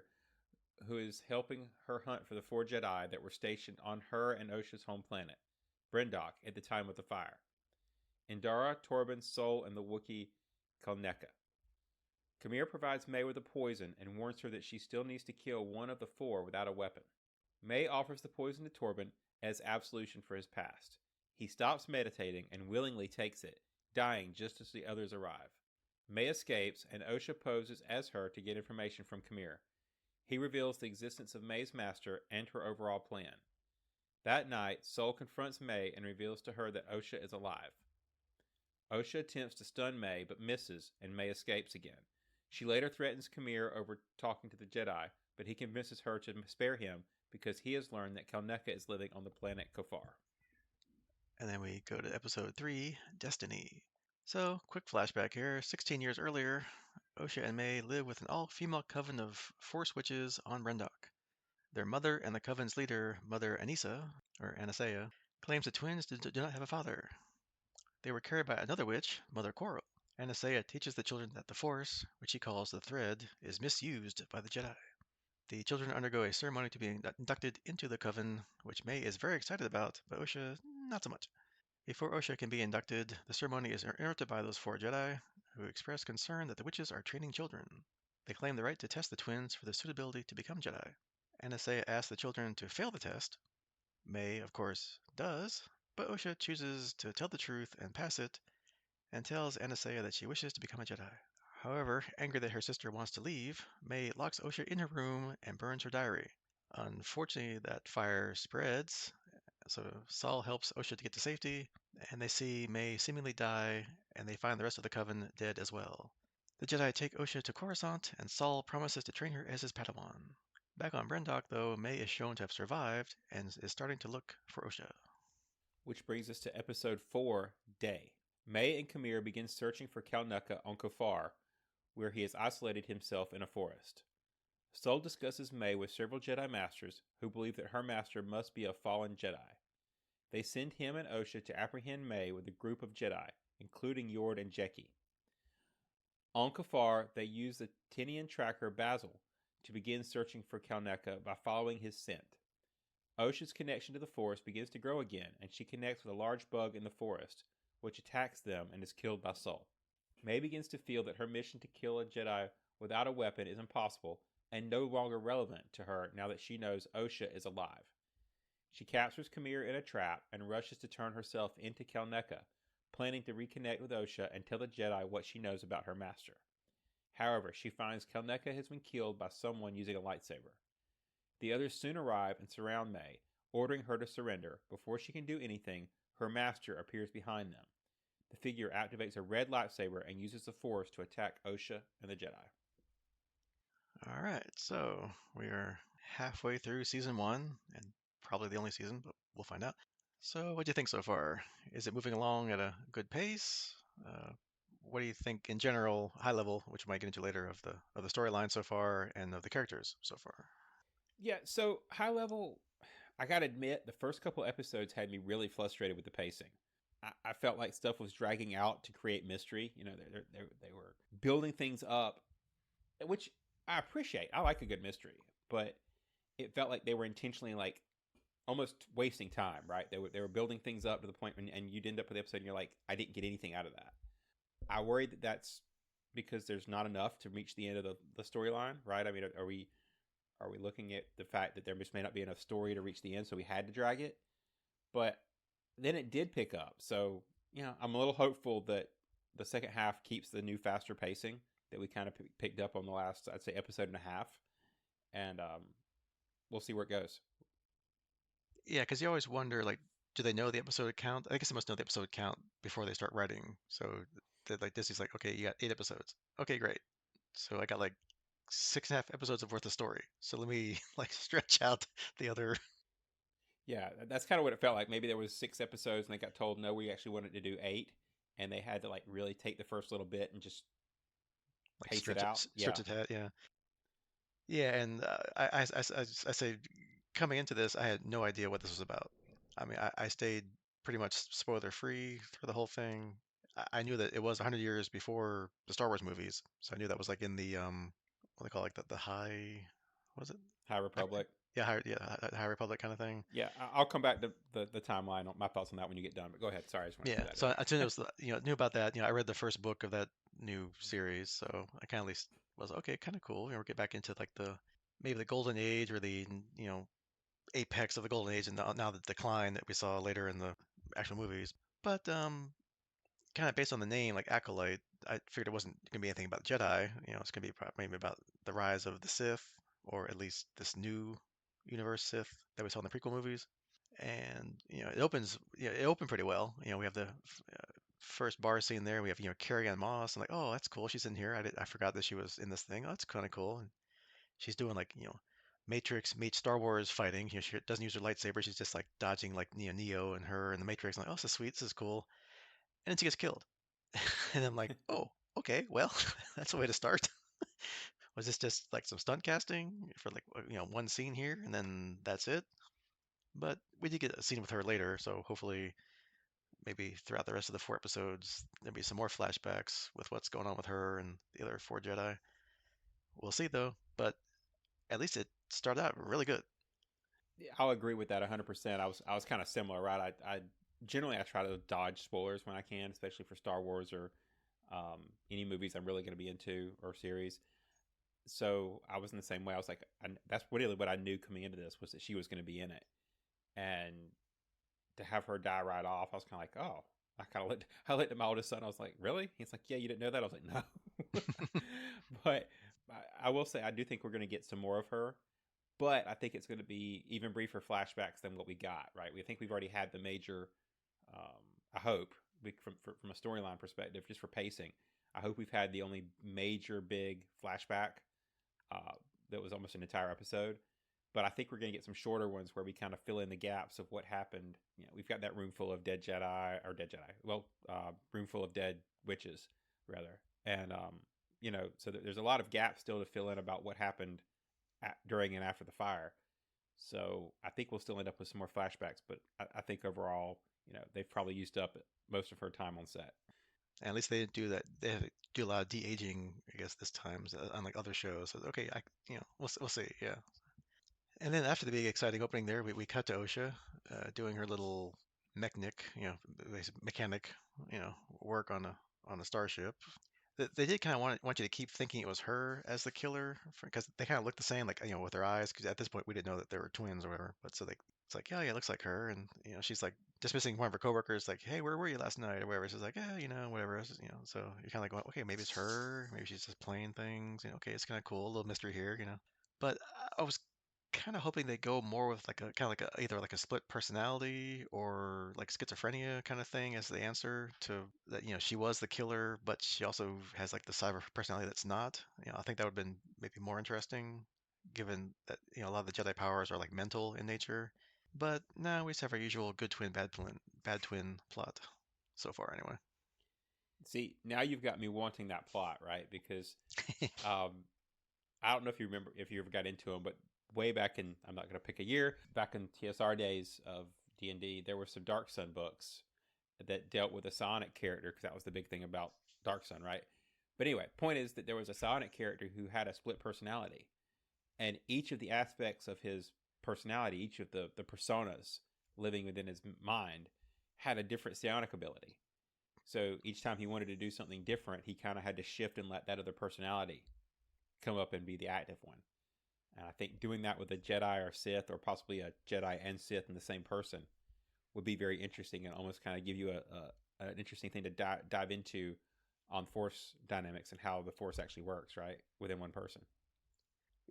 who is helping her hunt for the 4 Jedi that were stationed on her and Osha's home planet, Brendok, at the time of the fire. Indara, Torben, Sol, and the Wookiee Kalneka. Khmer provides May with a poison and warns her that she still needs to kill one of the 4 without a weapon. May offers the poison to Torben as absolution for his past. He stops meditating and willingly takes it, dying just as the others arrive. May escapes, and Osha poses as her to get information from Khmer. He reveals the existence of May's master and her overall plan. That night, Sol confronts May and reveals to her that Osha is alive. Osha attempts to stun May but misses, and May escapes again. She later threatens Khmer over talking to the Jedi, but he convinces her to spare him because he has learned that Kalneka is living on the planet Kofar. And then we go to episode 3, Destiny. So, quick flashback here. 16 years earlier, Osha and May live with an all-female coven of Force witches on Brendok. Their mother and the coven's leader, Mother Anissa, or Anaseya, claims the twins do not have a father. They were carried by another witch, Mother Coral. Anaseya teaches the children that the Force, which he calls the Thread, is misused by the Jedi. The children undergo a ceremony to be inducted into the coven, which May is very excited about, but Osha not so much. Before Osha can be inducted, the ceremony is interrupted by those four Jedi, who express concern that the witches are training children. They claim the right to test the twins for their suitability to become Jedi. Anastasia asks the children to fail the test. May, of course, does, but Osha chooses to tell the truth and pass it, and tells Anastasia that she wishes to become a Jedi. However, angry that her sister wants to leave, May locks Osha in her room and burns her diary. Unfortunately, that fire spreads, so Saul helps Osha to get to safety, and they see May seemingly die, and they find the rest of the coven dead as well. The Jedi take Osha to Coruscant, and Saul promises to train her as his Padawan. Back on Brendok, though, May is shown to have survived and is starting to look for Osha. Which brings us to episode 4, Day. May and Kamir begin searching for Kalnucka on Kafar, where he has isolated himself in a forest. Sol discusses May with several Jedi Masters who believe that her master must be a fallen Jedi. They send him and Osha to apprehend May with a group of Jedi, including Yord and Jeki. On Kafar, they use the Tinian tracker Basil to begin searching for Kalnucka by following his scent. Osha's connection to the forest begins to grow again, and she connects with a large bug in the forest, which attacks them and is killed by Sol. May begins to feel that her mission to kill a Jedi without a weapon is impossible and no longer relevant to her now that she knows Osha is alive. She captures Kamir in a trap and rushes to turn herself into Kalnucka, planning to reconnect with Osha and tell the Jedi what she knows about her master. However, she finds Kalnucka has been killed by someone using a lightsaber. The others soon arrive and surround May, ordering her to surrender. Before she can do anything, her master appears behind them. The figure activates a red lightsaber and uses the Force to attack Osha and the Jedi. All right, so we are halfway through season one, and probably the only season, but we'll find out. So, what do you think so far? Is it moving along at a good pace? Uh, what do you think in general, high level, which we might get into later, of the storyline so far and of the characters so far? Yeah, so high level, I gotta admit, the first couple episodes had me really frustrated with the pacing. I felt like stuff was dragging out to create mystery. You know, they were building things up, which I appreciate. I like a good mystery, but it felt like they were intentionally like almost wasting time. Right? They were building things up to the point when, and you'd end up with the episode and you're like, I didn't get anything out of that. I worry that that's because there's not enough to reach the end of the storyline. Right? I mean, are we looking at the fact that there just may not be enough story to reach the end, so we had to drag it? But then it did pick up. So, I'm a little hopeful that the second half keeps the new faster pacing that we kind of picked up on the last, I'd say, episode and a half. And we'll see where it goes. Yeah, because you always wonder, like, do they know the episode count? I guess they must know the episode count before they start writing. So, like Disney's like, okay, you got 8 episodes. Okay, great. So I got like 6.5 episodes of worth of story. So let me like stretch out the other Yeah, that's kind of what it felt like. Maybe there was 6 episodes and they got told, no, we actually wanted to do 8. And they had to like really take the first little bit and just like pace it out. Yeah. stretch it out. Yeah, yeah. And I say coming into this, I had no idea what this was about. I mean, I stayed pretty much spoiler free for the whole thing. I knew that it was 100 years before the Star Wars movies, so I knew that was like in the what they call like the high, what was it? High I, Republic. yeah, High Republic kind of thing. Yeah, I'll come back to the timeline, my thoughts on that when you get done. But go ahead. Sorry, I just want to Yeah, throw that in so there. I knew it was knew about that. I read the first book of that new series, so I kind of at least was okay, kind of cool. We'll get back into like the maybe the golden age or the apex of the golden age, and now the decline that we saw later in the actual movies. But kind of based on the name, like Acolyte, I figured it wasn't gonna be anything about Jedi. It's gonna be maybe about the rise of the Sith, or at least this new universe Sith that we saw in the prequel movies. And it opened pretty well. We have the first bar scene there. We have Carrie Ann Moss. I'm like, oh, that's cool. She's in here. I forgot that she was in this thing. Oh, that's kind of cool. And she's doing like Matrix meets Star Wars fighting. She doesn't use her lightsaber. She's just like dodging like Neo and her and the Matrix. I'm like, oh, this is sweet. This is cool. And then she gets killed. And I'm like, oh, okay. Well, that's a way to start. Was this just like some stunt casting for like one scene here and then that's it? But we did get a scene with her later, so hopefully maybe throughout the rest of the 4 episodes, there'll be some more flashbacks with what's going on with her and the other four Jedi. We'll see though, but at least it started out really good. I'll agree with that 100%. I was kind of similar, right? generally I try to dodge spoilers when I can, especially for Star Wars or any movies I'm really going to be into or series. So I was in the same way. I was like, that's really what I knew coming into this was that she was going to be in it, and to have her die right off, I was kind of like, oh. I looked at my oldest son. I was like, really? He's like, yeah, you didn't know that? I was like, no. But I will say, I do think we're going to get some more of her. But I think it's going to be even briefer flashbacks than what we got. Right? We think we've already had the major. Um, I hope from a storyline perspective, just for pacing, I hope we've had the only major big flashback uh, that was almost an entire episode. But I think we're going to get some shorter ones where we kind of fill in the gaps of what happened. You know, we've got that room full of dead Jedi or dead Jedi. Well, room full of dead witches, rather, and so there's a lot of gaps still to fill in about what happened during and after the fire. So I think we'll still end up with some more flashbacks, but I think overall, they've probably used up most of her time on set. At least they didn't do that. They had to do a lot of de-aging, I guess, this time, unlike other shows. So, okay, we'll see. Yeah. And then after the big exciting opening there, we cut to Osha doing her little mechanic, mechanic, work on a starship. They did kind of want you to keep thinking it was her as the killer because they kind of look the same, like with their eyes. Because at this point we didn't know that they were twins or whatever. But so it's like, yeah, yeah, it looks like her, and she's like dismissing one of her coworkers, like, hey, where were you last night or whatever. She's like, yeah, whatever. So you're kind of like, going, okay, maybe it's her, maybe she's just playing things. Okay, it's kind of cool, a little mystery here. But I was kind of hoping they go more with like a kind of like either like a split personality or like schizophrenia kind of thing as the answer to that. She was the killer, but she also has like the cyber personality that's not. I think that would have been maybe more interesting, given that a lot of the Jedi powers are like mental in nature. But now we just have our usual good twin, bad twin plot so far, anyway. See, now you've got me wanting that plot, right? Because um, I don't know if you remember if you ever got into them, but way back in I'm not going to pick a year back in TSR days of D&D, there were some Dark Sun books that dealt with a psionic character because that was the big thing about Dark Sun, right? But anyway, point is that there was a psionic character who had a split personality, and each of the aspects of his personality, each of the personas living within his mind, had a different psionic ability. So each time he wanted to do something different, he kind of had to shift and let that other personality come up and be the active one. And I think doing that with a Jedi or Sith, or possibly a Jedi and Sith in the same person, would be very interesting and almost kind of give you an interesting thing to dive into on Force dynamics and how the Force actually works, right, within one person.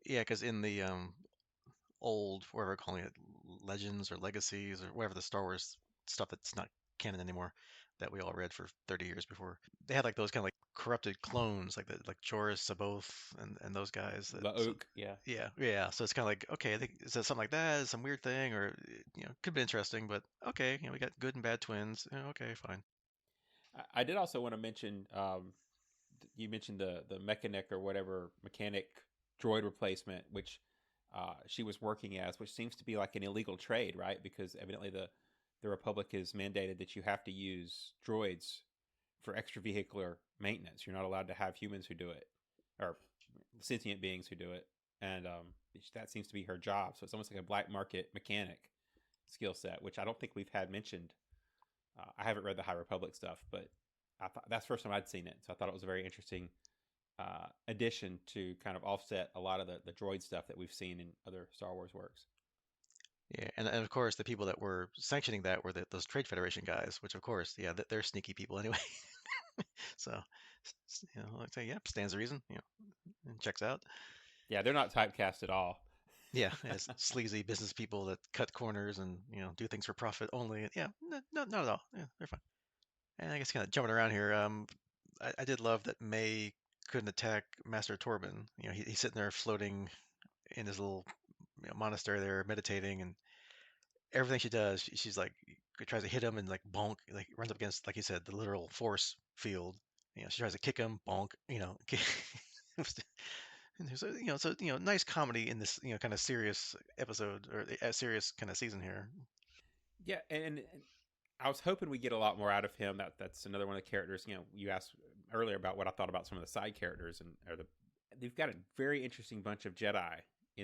Yeah, because in the old, whatever we're calling it, legends or legacies or whatever the Star Wars stuff that's not canon anymore, that we all read for 30 years before. They had like those kind of like corrupted clones, like Joris, Saboth, and those guys. The So Oak, yeah. yeah, yeah. So it's kind of like, okay, is that something like that? Is some weird thing, or could be interesting, but okay, we got good and bad twins. Okay, fine. I did also want to mention you mentioned the mechanic or whatever mechanic droid replacement, which she was working as, which seems to be like an illegal trade, right? Because evidently the Republic has mandated that you have to use droids for extravehicular maintenance. You're not allowed to have humans who do it, or sentient beings who do it, and that seems to be her job. So it's almost like a black market mechanic skill set, which I don't think we've had mentioned. I haven't read the High Republic stuff, but I thought that's the first time I'd seen it, so I thought it was a very interesting addition to kind of offset a lot of the droid stuff that we've seen in other Star Wars works. Yeah, and of course the people that were sanctioning that were those Trade Federation guys, which of course, yeah, they're sneaky people anyway. So, I'd say, yeah, stands to reason, and checks out. Yeah, they're not typecast at all. Yeah, as sleazy business people that cut corners and do things for profit only. Yeah, no, not at all. Yeah, they're fine. And I guess kind of jumping around here, I did love that May couldn't attack Master Torben. He's sitting there floating in his little monastery there, meditating, and everything she does, she's like tries to hit him and like bonk, like runs up against, like you said, the literal force field. She tries to kick him, bonk. Nice comedy in this, kind of serious episode or a serious kind of season here. Yeah, and I was hoping we get a lot more out of him. That's another one of the characters. You asked earlier about what I thought about some of the side characters, and they've got a very interesting bunch of Jedi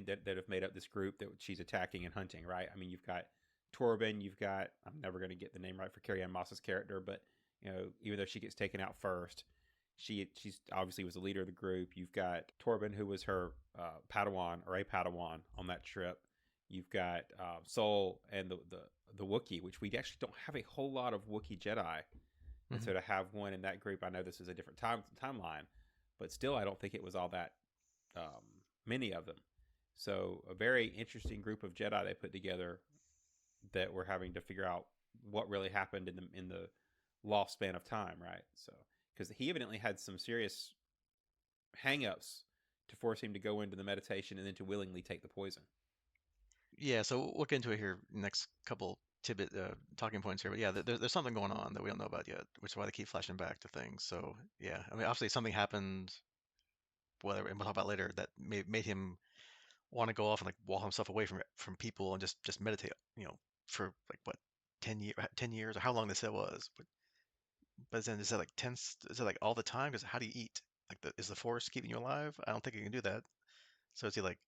that have made up this group that she's attacking and hunting. Right? I mean, you've got Torben, you've got, I'm never going to get the name right for Carrie Ann Moss's character, but even though she gets taken out first, she's obviously was the leader of the group. You've got Torben, who was her Padawan or a Padawan on that trip. You've got Soul and the Wookiee, which we actually don't have a whole lot of Wookiee Jedi, and Hmm. so to have one in that group, I know this is a different timeline, but still, I don't think it was all that um, many of them. So a very interesting group of Jedi they put together that we're having to figure out what really happened in the lost span of time, right? So because he evidently had some serious hangups to force him to go into the meditation and then to willingly take the poison. Yeah, so we'll get into it here next couple tidbit talking points here. But yeah, there's something going on that we don't know about yet, which is why they keep flashing back to things. So yeah, I mean, obviously something happened, whatever, and we'll talk about later, that made him want to go off and like wall himself away from people and just meditate, for like what, 10 years or how long they said it was. But then is it like tense? Is it like all the time? Because how do you eat? Like, is the force keeping you alive? I don't think you can do that. So is he like,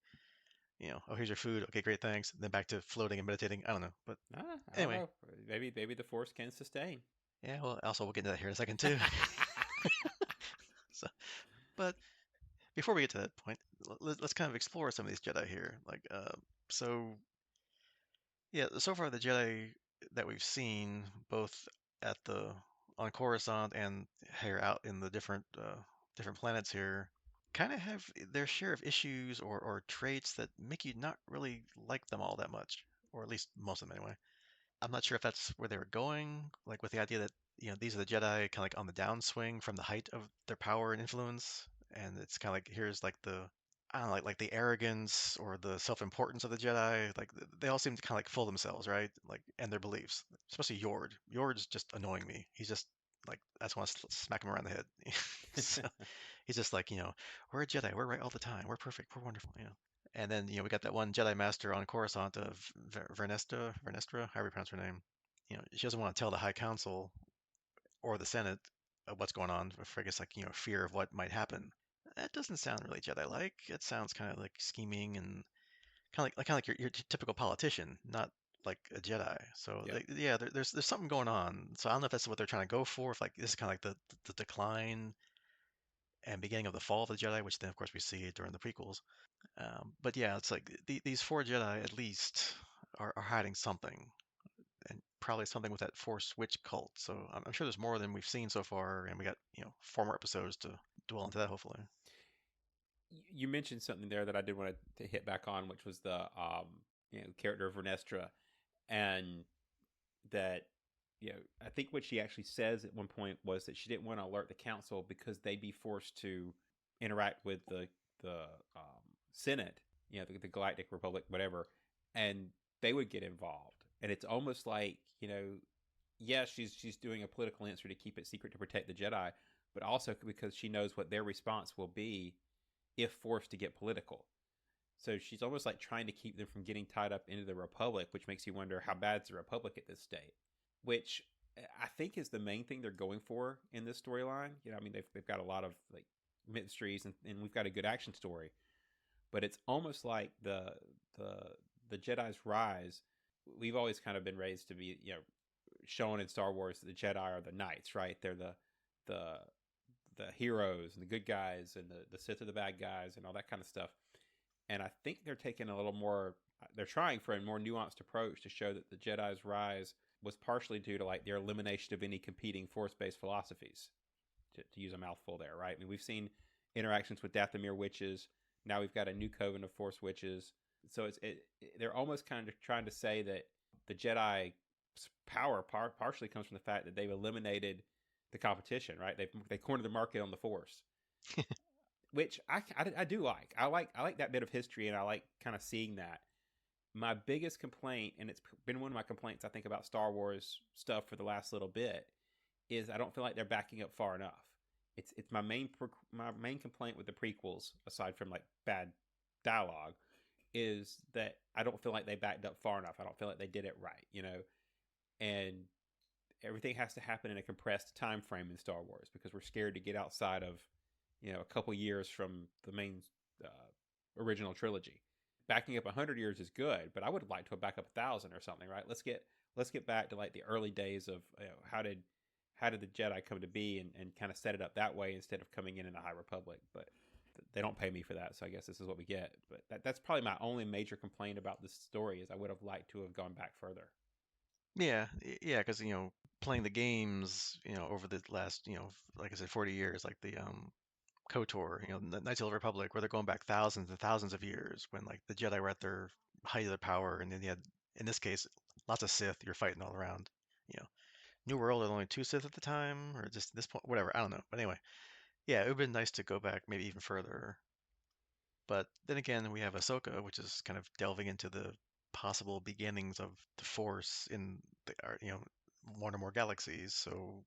oh, here's your food. Okay, great, thanks. Then back to floating and meditating. I don't know. But I don't anyway, know. Maybe the force can sustain. yeah. Well, also we'll get into that here in a second too. So, but before we get to that point, let's kind of explore some of these Jedi here. Like, so yeah, so far the Jedi that we've seen, both at the on Coruscant and here out in the different planets here, kind of have their share of issues or traits that make you not really like them all that much, or at least most of them anyway. I'm not sure if that's where they were going, like with the idea that these are the Jedi kind of like on the downswing from the height of their power and influence, and it's kind of like here's like the I don't know, like the arrogance or the self-importance of the Jedi. Like they all seem to kind of like fool themselves, right? Like and their beliefs, especially Yord. Yord's just annoying me. He's just like I just want to smack him around the head. So he's just like we're a Jedi. We're right all the time. We're perfect. We're wonderful. And then, we got that one Jedi Master on Coruscant of Vernestra, however you pronounce her name. She doesn't want to tell the High Council or the Senate of what's going on for, I guess, like, fear of what might happen. That doesn't sound really Jedi-like. It sounds kind of like scheming and kind of like your typical politician, not like a Jedi. So, Yep. yeah, there's something going on. So I don't know if that's what they're trying to go for. If like this is kind of like the decline and beginning of the fall of the Jedi, which then of course we see during the prequels. But yeah, it's like these four Jedi at least are hiding something, and probably something with that Force Witch cult. So I'm sure there's more than we've seen so far, and we got 4 more episodes to dwell into that hopefully. You mentioned something there that I did want to hit back on, which was the character of Vernestra, and that I think what she actually says at one point was that she didn't want to alert the council because they'd be forced to interact with the Senate, the Galactic Republic, whatever, and they would get involved. And it's almost like yeah, she's doing a political answer to keep it secret to protect the Jedi, but also because she knows what their response will be if forced to get political. So she's almost like trying to keep them from getting tied up into the Republic, which makes you wonder how bad's the Republic at this state. Which I think is the main thing they're going for in this storyline. I mean they've got a lot of like mysteries and we've got a good action story, but it's almost like the the Jedi's rise. We've always kind of been raised to be shown in Star Wars that the Jedi are the knights, right? They're the the heroes and the good guys and the Sith are the bad guys and all that kind of stuff. And I think they're taking a little more. They're trying for a more nuanced approach to show that the Jedi's rise was partially due to like their elimination of any competing force-based philosophies. To use a mouthful there, right? I mean, we've seen interactions with Dathomir witches. Now we've got a new coven of Force witches. So they're almost kind of trying to say that the Jedi power partially comes from the fact that they've eliminated the competition, right? They cornered the market on the Force, which I do like. I like that bit of history, and I like kind of seeing that. My biggest complaint, and it's been one of my complaints I think about Star Wars stuff for the last little bit, is I don't feel like they're backing up far enough. It's my main complaint with the prequels, aside from like bad dialogue, is that I don't feel like they backed up far enough. I don't feel like they did it right, and everything has to happen in a compressed time frame in Star Wars because we're scared to get outside of a couple years from the main original trilogy. backing up 100 years is good, but I would like to back up 1,000 or something, right? Let's get back to like the early days of how did the Jedi come to be, and kind of set it up that way instead of coming in the High Republic. But they don't pay me for that, so I guess this is what we get. But that's probably my only major complaint about this story is I would have liked to have gone back further. Yeah, yeah, because playing the games, over the last, like I said, 40 years, like the KOTOR, the Knights of the Republic, where they're going back thousands and thousands of years, when like the Jedi were at their height of their power, and then you had, in this case, lots of Sith. You're fighting all around. You know, New World, there were only two Sith at the time, or just this point, whatever. I don't know. But anyway, yeah, it would have been nice to go back maybe even further. But then again, we have Ahsoka, which is kind of delving into the possible beginnings of the Force in one or more galaxies. So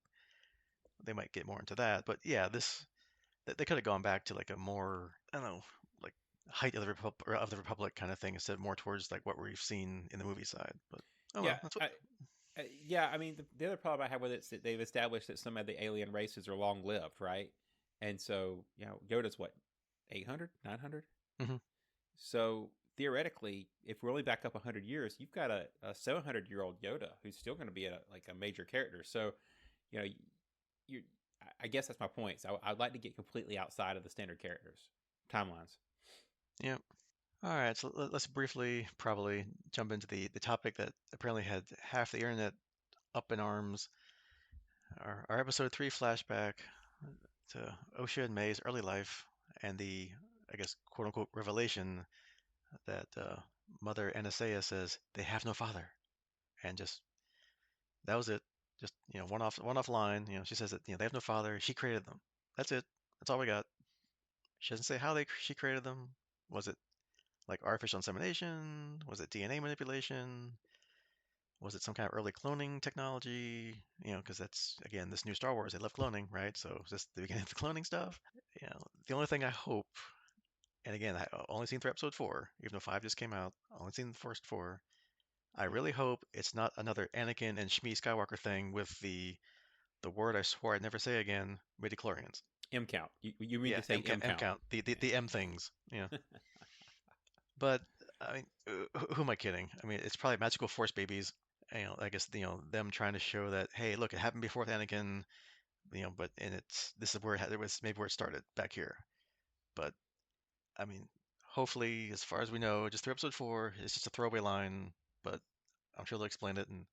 they might get more into that. But yeah, they could have gone back to like a more, I don't know, like height of the Republic kind of thing instead of more towards like what we've seen in the movie side. But oh Yeah, well, that's what. yeah. I mean, the other problem I have with it is that they've established that some of the alien races are long lived, right? And so Yoda's what, 800, 900. Hmm. So theoretically, if we're only back up 100 years, you've got a 700-year-old Yoda who's still going to be a major character. So, you know, you I guess that's my point. So I'd like to get completely outside of the standard characters timelines. Yeah. All right, so let's briefly probably jump into the topic that apparently had half the internet up in arms. Our episode 3 flashback to Osha and May's early life and the, I guess, quote unquote, revelation that Mother Anastasia says they have no father. And just, that was it. Just, one off line. She says that, they have no father. She created them. That's it. That's all we got. She doesn't say how she created them. Was it like artificial insemination? Was it DNA manipulation? Was it some kind of early cloning technology? Because that's, again, this new Star Wars, they love cloning, right? So is this the beginning of the cloning stuff? The only thing I hope, and again, I only seen through episode 4, even though 5 just came out, only seen the first 4. I really hope it's not another Anakin and Shmi Skywalker thing with the word I swore I'd never say again, midichlorians. M count. You mean Yeah, to say M M count? count, Yeah. the M things. Yeah, but I mean, who am I kidding? I mean, it's probably magical force babies. I guess them trying to show that, hey, look, it happened before with Anakin. But and this is where it was, maybe where it started back here. But I mean, hopefully, as far as we know, just through episode 4, it's just a throwaway line. But I'm sure they'll explain it, and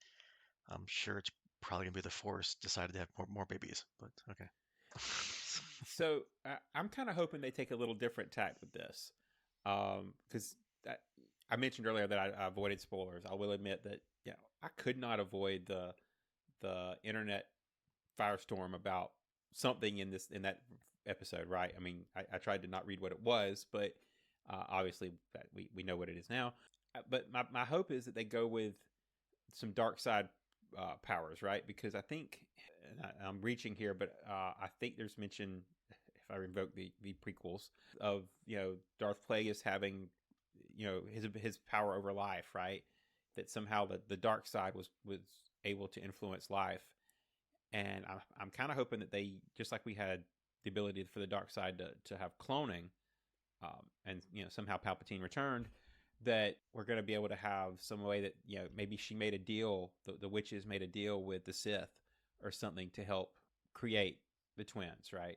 I'm sure it's probably gonna be the Force decided to have more babies. But okay. So I'm kind of hoping they take a little different tack with this, because I mentioned earlier that I avoided spoilers. I will admit that I could not avoid the internet firestorm about something in that episode. Right? I mean, I tried to not read what it was, but obviously that we know what it is now. But my hope is that they go with some dark side powers, right? Because I think, and I'm reaching here, but I think there's mention, if I invoke the prequels, of Darth Plagueis having his power over life, right? That somehow the dark side was able to influence life, and I'm kind of hoping that they, just like we had the ability for the dark side to have cloning, and somehow Palpatine returned, that we're going to be able to have some way that maybe she made a deal, the witches made a deal with the Sith or something to help create the twins, right?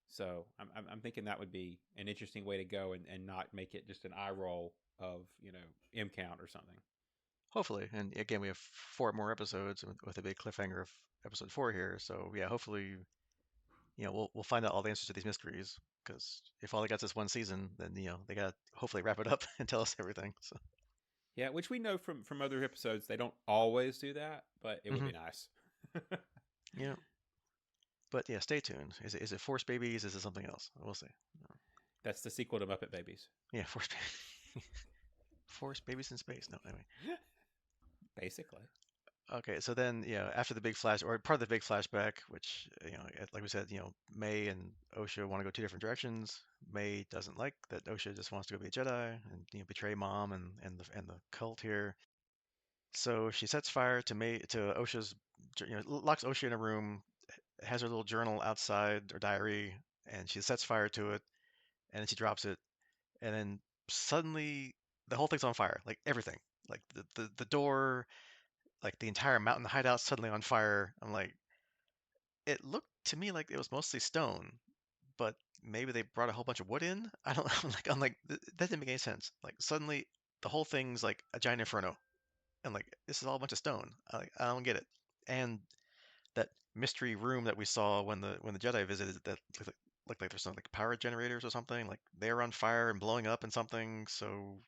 So I'm thinking that would be an interesting way to go, and not make it just an eye roll of M count or something. Hopefully, and again, we have 4 more episodes with a big cliffhanger of episode 4 here. So yeah, hopefully, we'll find out all the answers to these mysteries. Because if all they got this one season, then they got to hopefully wrap it up and tell us everything. So. Yeah, which we know from other episodes, they don't always do that, but it would Hmm. be nice. Yeah, but yeah, stay tuned. Is it Force Babies? Is it something else? We'll see. That's the sequel to Muppet Babies. Yeah, Force Babies. Force Babies in space. No, anyway. Basically. Okay, so then, after the big flash, or part of the big flashback, which, like we said, May and Osha want to go 2 different directions. May doesn't like that Osha just wants to go be a Jedi and, betray Mom and the cult here. So she sets fire to Osha's, locks Osha in a room, has her little journal outside, or diary, and she sets fire to it, and then she drops it, and then suddenly. the whole thing's on fire, like everything, like the door, like the entire mountain hideout suddenly on fire. I'm like, it looked to me like it was mostly stone, but maybe they brought a whole bunch of wood in. I don't I'm like that didn't make any sense. Like suddenly the whole thing's like a giant inferno, and like this is all a bunch of stone. I don't get it. And that mystery room that we saw when the Jedi visited that looked like there's some like power generators or something. Like they're on fire and blowing up and something. So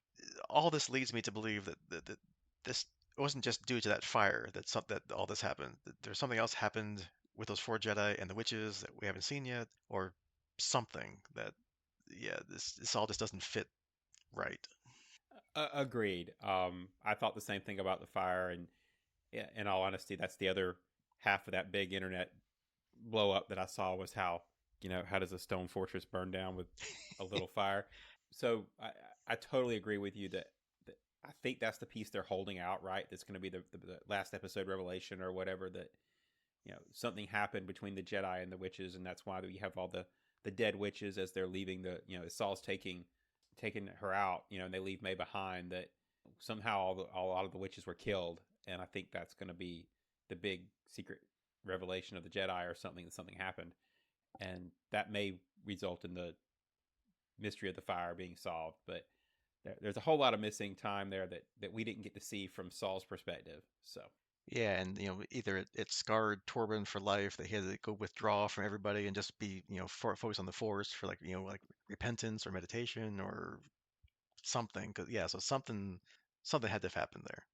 all this leads me to believe that this wasn't just due to that fire that all this happened. That there's something else happened with those four Jedi and the witches that we haven't seen yet, or something that yeah, this all just doesn't fit right. Agreed. I thought the same thing about the fire, and yeah, in all honesty, that's the other half of that big internet blow up that I saw was how how does a stone fortress burn down with a little fire? So I totally agree with you that I think that's the piece they're holding out, right? That's going to be the last episode revelation or whatever, that something happened between the Jedi and the witches, and that's why we have all the dead witches as they're leaving the as Saul's taking her out, and they leave May behind. That somehow a lot of the witches were killed, and I think that's going to be the big secret revelation of the Jedi, or something, that something happened, and that may result in the mystery of the fire being solved. But there's a whole lot of missing time there that we didn't get to see from Saul's perspective. So Yeah, and either it scarred Torben for life, that he had to go withdraw from everybody and just be, focus on the Force for like, like repentance or meditation or something. 'Cause yeah, so something had to have happened there.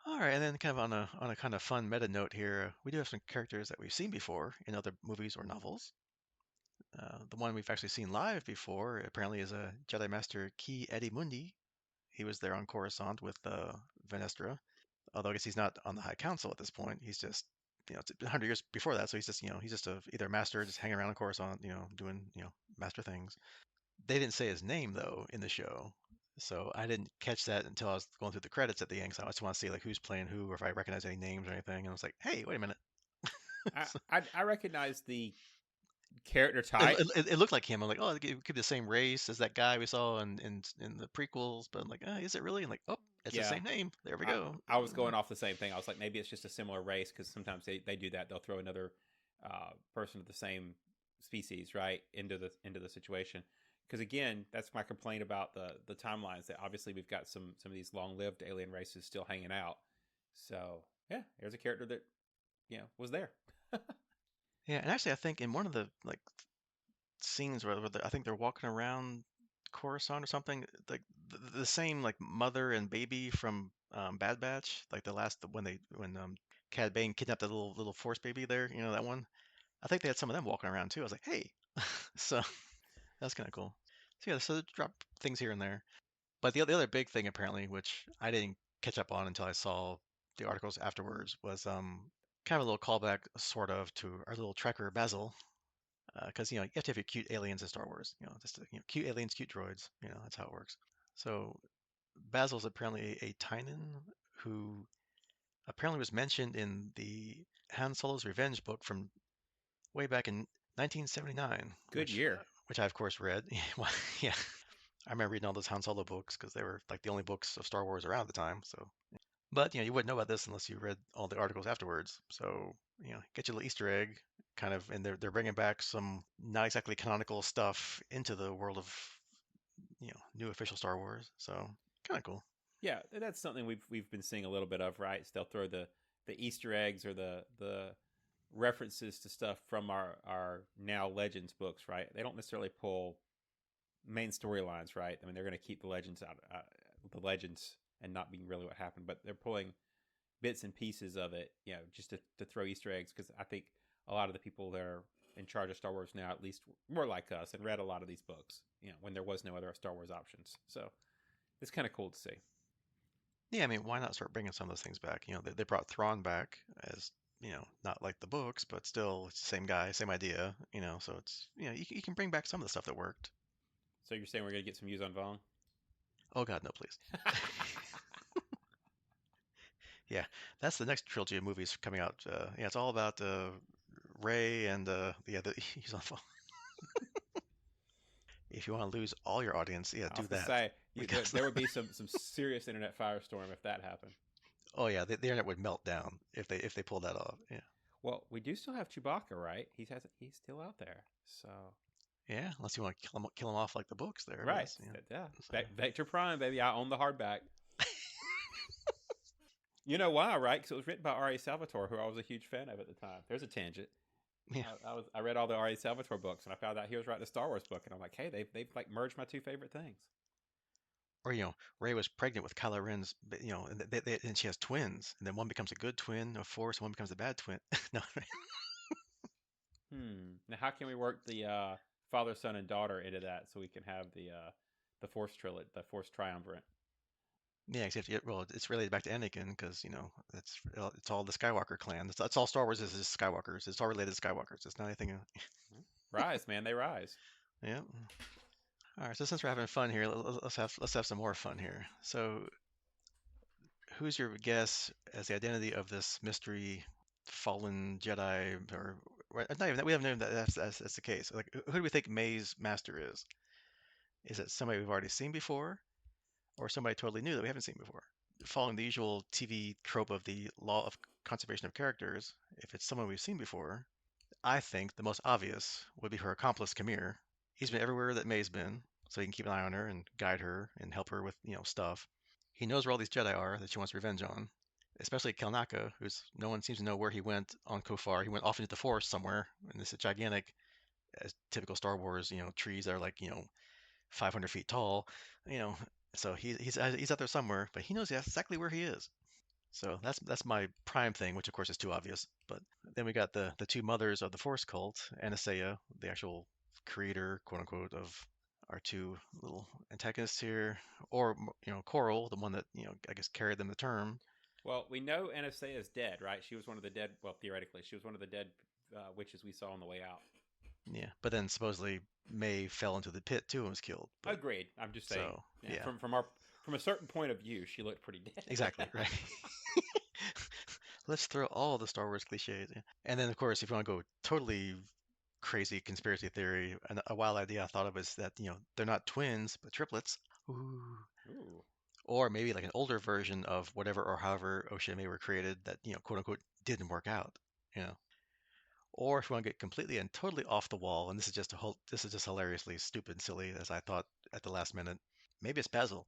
All right, and then kind of on a kind of fun meta note here, we do have some characters that we've seen before in other movies or novels. The one we've actually seen live before apparently is a Jedi Master Ki Edi Mundi. He was there on Coruscant with Venestra. Although I guess he's not on the High Council at this point. He's just, it's 100 years before that, so he's just either a master just hanging around in Coruscant, doing, master things. They didn't say his name though in the show, so I didn't catch that until I was going through the credits at the end. So I just want to see like who's playing who, or if I recognize any names or anything. And I was like, hey, wait a minute. I So I recognize the character it, type. it looked like him. I'm like, oh, it could be the same race as that guy we saw in the prequels. But I'm like, is it really? And like, oh, it's the Yeah, same name. There we I go. I was going off the same thing. I was like, maybe it's just a similar race, because sometimes they do that. They'll throw another person of the same species right into the situation. Because again, that's my complaint about the timelines. That obviously we've got some of these long lived alien races still hanging out. So yeah, there's a character that was there. Yeah, and actually, I think in one of the like scenes where I think they're walking around Coruscant or something, like the same like mother and baby from Bad Batch, like the last when Cad Bane kidnapped that little Force baby there, that one. I think they had some of them walking around too. I was like, hey, so that's kind of cool. So yeah, so they drop things here and there. But the other big thing apparently, which I didn't catch up on until I saw the articles afterwards, was kind of a little callback, sort of, to our little tracker Basil, because you have to have your cute aliens in Star Wars. Just cute aliens, cute droids. That's how it works. So Basil's apparently a Tynan who apparently was mentioned in the Han Solo's Revenge book from way back in 1979, Good year. which I of course read. Well, yeah, I remember reading all those Han Solo books because they were like the only books of Star Wars around at the time. So, but you wouldn't know about this unless you read all the articles afterwards. So, get your little Easter egg, kind of, and they're bringing back some not exactly canonical stuff into the world of new official Star Wars. So, kind of cool. Yeah, that's something we've been seeing a little bit of, right? So they'll throw the Easter eggs, or the references to stuff from our now Legends books, right? They don't necessarily pull main storylines, right? I mean, they're going to keep the legends out, the legends, and not being really what happened, but they're pulling bits and pieces of it, just to throw Easter eggs. Because I think a lot of the people that are in charge of Star Wars now, at least, more like us, and read a lot of these books, when there was no other Star Wars options. So it's kind of cool to see. Yeah, I mean, why not start bringing some of those things back? They brought Thrawn back as, not like the books, but still it's the same guy, same idea, so it's, you can bring back some of the stuff that worked. So you're saying we're going to get some views on Vong? Oh God, no, please. Yeah, that's the next trilogy of movies coming out. Yeah, it's all about Ray and yeah, he's on phone. If you want to lose all your audience, yeah, I do was going to that. say, because There would be some serious internet firestorm if that happened. oh yeah, the internet would melt down if they pulled that off. Yeah, Well, we do still have Chewbacca, right? He's still out there. So yeah. Unless you want to kill him off like the books there, but right, that's yeah. yeah. So, Vector Prime, baby. I own the hardback. You know why, right? Because it was written by R.A. Salvatore, who I was a huge fan of at the time. There's a tangent. yeah. I read all the R.A. Salvatore books, and I found out he was writing a Star Wars book, and I'm like, hey, they've like merged my two favorite things. Or Ray was pregnant with Kylo Ren's, and and she has twins, and then one becomes a good twin of Force, and one becomes a bad twin. No, Now, how can we work the father, son, and daughter into that so we can have the Force trilogy, the Force triumvirate? yeah. Except well, it's related back to Anakin because it's all the Skywalker clan. That's all Star Wars is Skywalkers. It's all related to Skywalkers. It's not anything. Rise, man, they rise. Yeah. All right. So since we're having fun here, let's have some more fun here. So who's your guess as the identity of this mystery fallen Jedi, or not even that we haven't known that that's the case. Like, who do we think May's master is? Is it somebody we've already seen before, or somebody totally new that we haven't seen before? Following the usual TV trope of the law of conservation of characters, if it's someone we've seen before, I think the most obvious would be her accomplice, Kamir. He's been everywhere that May's been, so he can keep an eye on her and guide her and help her with, stuff. He knows where all these Jedi are that she wants revenge on, especially Kelnaka, who's no one seems to know where he went on Kofar. He went off into the forest somewhere, and this is gigantic, as typical Star Wars, trees that are like, 500 feet tall, you know. So he's out there somewhere, but he knows exactly where he is. So that's my prime thing, which of course is too obvious. But then we got the two mothers of the Force cult, Anastasia, the actual creator, quote unquote, of our two little antagonists here, or Coral, the one that I guess carried them the term. Well, we know Anastasia is dead, right? She was one of the dead. Well, theoretically, she was one of the dead witches we saw on the way out. Yeah, but then supposedly May fell into the pit too and was killed. But Agreed. I'm just saying. so Yeah, yeah, from a certain point of view, she looked pretty dead. exactly right. Let's throw all the Star Wars cliches. Yeah. And then of course, if you want to go totally crazy conspiracy theory, a wild idea I thought of is that they're not twins but triplets. Ooh. Ooh. Or maybe like an older version of whatever or however Ocean May were created that quote unquote didn't work out. You know. Or if we want to get completely and totally off the wall, and this is just hilariously stupid and silly as I thought at the last minute, maybe it's Basil.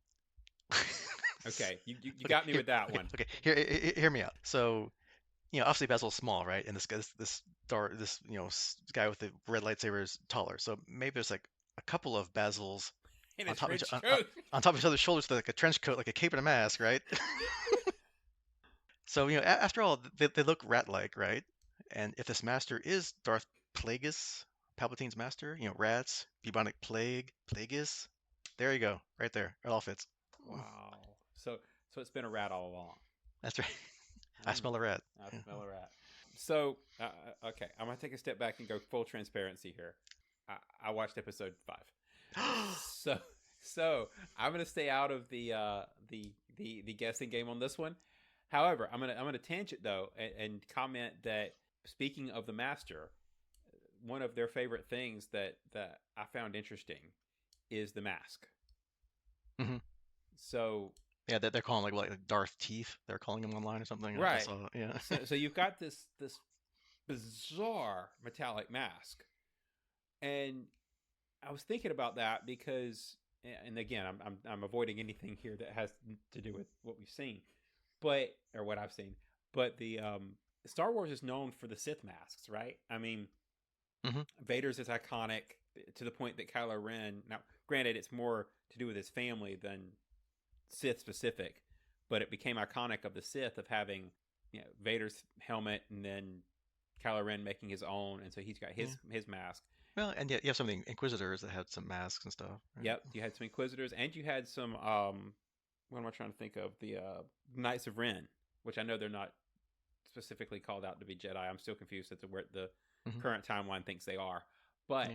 Okay, you Okay, got me here, with that okay, one. okay. Hear me out. So, obviously Basil's small, right? And this guy with the red lightsaber is taller. So maybe there's like a couple of Basils In a on top of trench coat. on top of each other's shoulders with like a trench coat, like a cape and a mask, right? So, after all, they look rat-like, right? And if this master is Darth Plagueis, Palpatine's master, rats, bubonic plague, Plagueis, there you go, right there. It all fits. Wow. So it's been a rat all along. That's right. I Mm, smell a rat. I smell a rat. So okay, I'm gonna take a step back and go full transparency here. I watched episode 5, so I'm gonna stay out of the guessing game on this one. However, I'm gonna tangent though and comment that speaking of the master, one of their favorite things that I found interesting is the mask. Hmm. So Yeah, they're calling like Darth Teeth. They're calling him online or something. I right, saw. Yeah. so you've got this bizarre metallic mask, and I was thinking about that because, and again, I'm avoiding anything here that has to do with what we've seen, but or what I've seen. But the Star Wars is known for the Sith masks, right? I mean, Hmm. Vader's is iconic to the point that Kylo Ren. Now, granted, it's more to do with his family than Sith specific, but it became iconic of the Sith of having Vader's helmet and then Kylo Ren making his own, and so he's got Yeah. his mask. Well, and yet you have some of the Inquisitors that had some masks and stuff. Right? Yep, you had some Inquisitors, and you had some. What am I trying to think of? The Knights of Ren, which I know they're not specifically called out to be Jedi. I'm still confused as to where the Hmm. current timeline thinks they are. But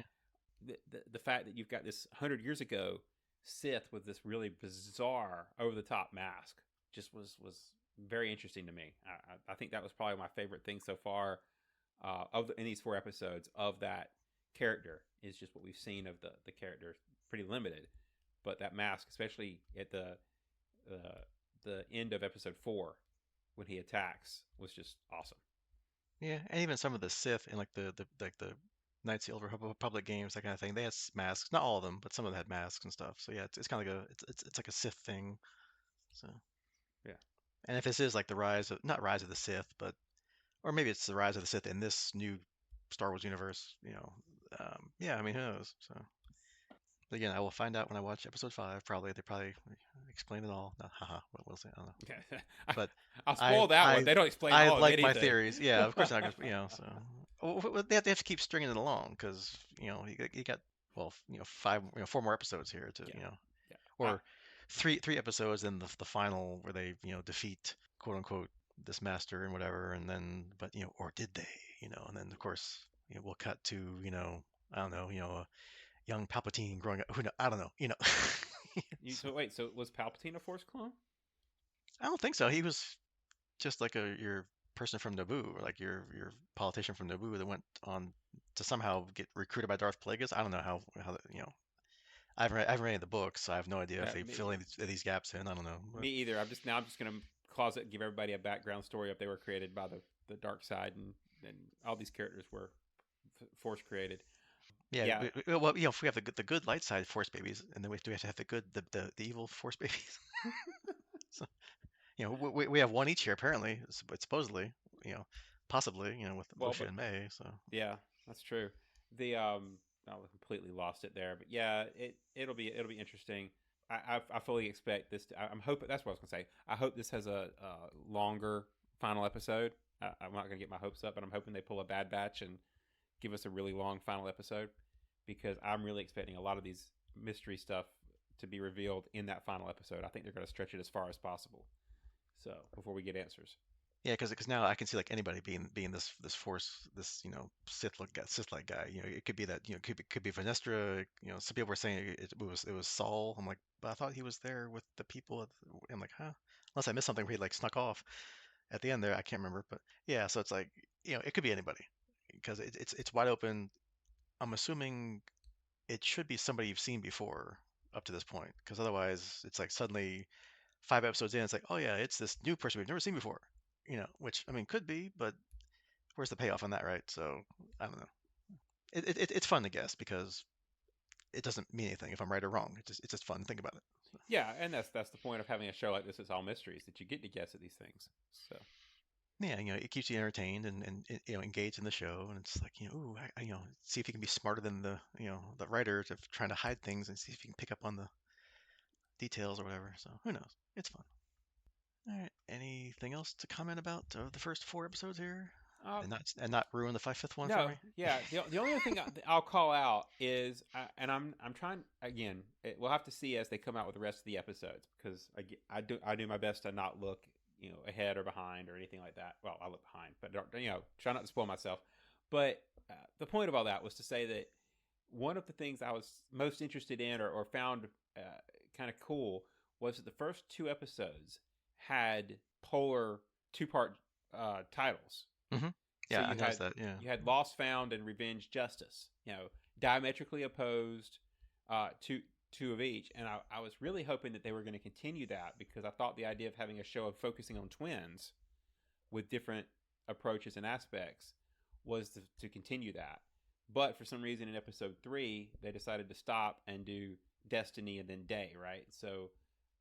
Yeah. the fact that you've got this 100 years ago Sith with this really bizarre over the top mask just was very interesting to me. I think that was probably my favorite thing so far in these 4 episodes of that character is just what we've seen of the character. Pretty limited, but that mask, especially at uh, the end of episode 4 when he attacks, was just awesome. Yeah, and even some of the Sith in like the Knights of the Old Republic games, that kind of thing, they had masks. Not all of them, but some of them had masks and stuff. So yeah, it's kind of like it's like a Sith thing. So, Yeah. and if this is like the rise of not rise of the Sith, but or maybe it's the rise of the Sith in this new Star Wars universe, yeah, I mean, who knows? So again, I will find out when I watch Episode 5. Probably they probably explain it all. No, haha, what will say? I don't know. But I'll I spoil that one. I They don't explain I all of like my anything. theories. Yeah, of course they're not gonna, so they have to keep stringing it along because you got well, five, 4 more episodes here to, Yeah, yeah. or three episodes and the final where they defeat quote unquote this master and whatever, and then but or did they, and then of course we'll cut to I don't know, young Palpatine growing up. Who know? I don't know. So wait, so was Palpatine a Force clone? I don't think so. He was just like your person from Naboo, or like your politician from Naboo that went on to somehow get recruited by Darth Plagueis. I don't know I haven't read the books, so I have no idea if they fill Me, any of these gaps in. I don't know, me but either. I'm just gonna closet and give everybody a background story of they were created by the dark side, and all these characters were Force created. yeah, Yeah. well, if we have the good light side Force babies, and then do we have to have the good the evil Force babies? So we have one each here apparently, but supposedly, you know, possibly, with Well, Lucia but and May. So yeah, that's true. The I completely lost it there, but yeah, it'll be interesting. I fully expect this. I'm hoping that's what I was gonna say. I hope this has a longer final episode. I'm not gonna get my hopes up, but I'm hoping they pull a Bad Batch and give us a really long final episode because I'm really expecting a lot of these mystery stuff to be revealed in that final episode. I think they're gonna stretch it as far as possible. So before we get answers. yeah, because now I can see like anybody being this Force, this Sith like guy. It could be that could be Vanestra. Some people were saying it was Saul. I'm like, but I thought he was there with the people. I'm like, huh? Unless I missed something where he like snuck off at the end there. I can't remember, but yeah. So it's like it could be anybody because it's wide open. I'm assuming it should be somebody you've seen before up to this point, because otherwise it's like suddenly 5 episodes in, it's like, oh yeah, it's this new person we've never seen before. Which I mean could be, but where's the payoff on that, right? So I don't know. It's fun to guess because it doesn't mean anything if I'm right or wrong. It's just fun to think about it. So, Yeah, and that's the point of having a show like this. It's all mysteries that you get to guess at these things. So yeah, it keeps you entertained and engaged in the show, and it's like ooh, see if you can be smarter than the writers of trying to hide things and see if you can pick up on the details or whatever. So who knows? It's fun. All right. Anything else to comment about the first 4 episodes here, uh, and not ruin the fifth one for no, me? yeah. The only other thing I'll call out is, and I'm trying again. We'll have to see as they come out with the rest of the episodes because I do my best to not look ahead or behind or anything like that. Well, I look behind, but don't try not to spoil myself. But the point of all that was to say that one of the things I was most interested in or found uh, kind of cool was that the first 2 episodes had polar 2-part titles. Hmm. So Yeah, I noticed that. Yeah. you had Lost Found and Revenge Justice. Diametrically opposed, two of each. And I was really hoping that they were going to continue that because I thought the idea of having a show of focusing on twins with different approaches and aspects was to continue that. But for some reason in episode 3, they decided to stop and do Destiny and then Day, right? So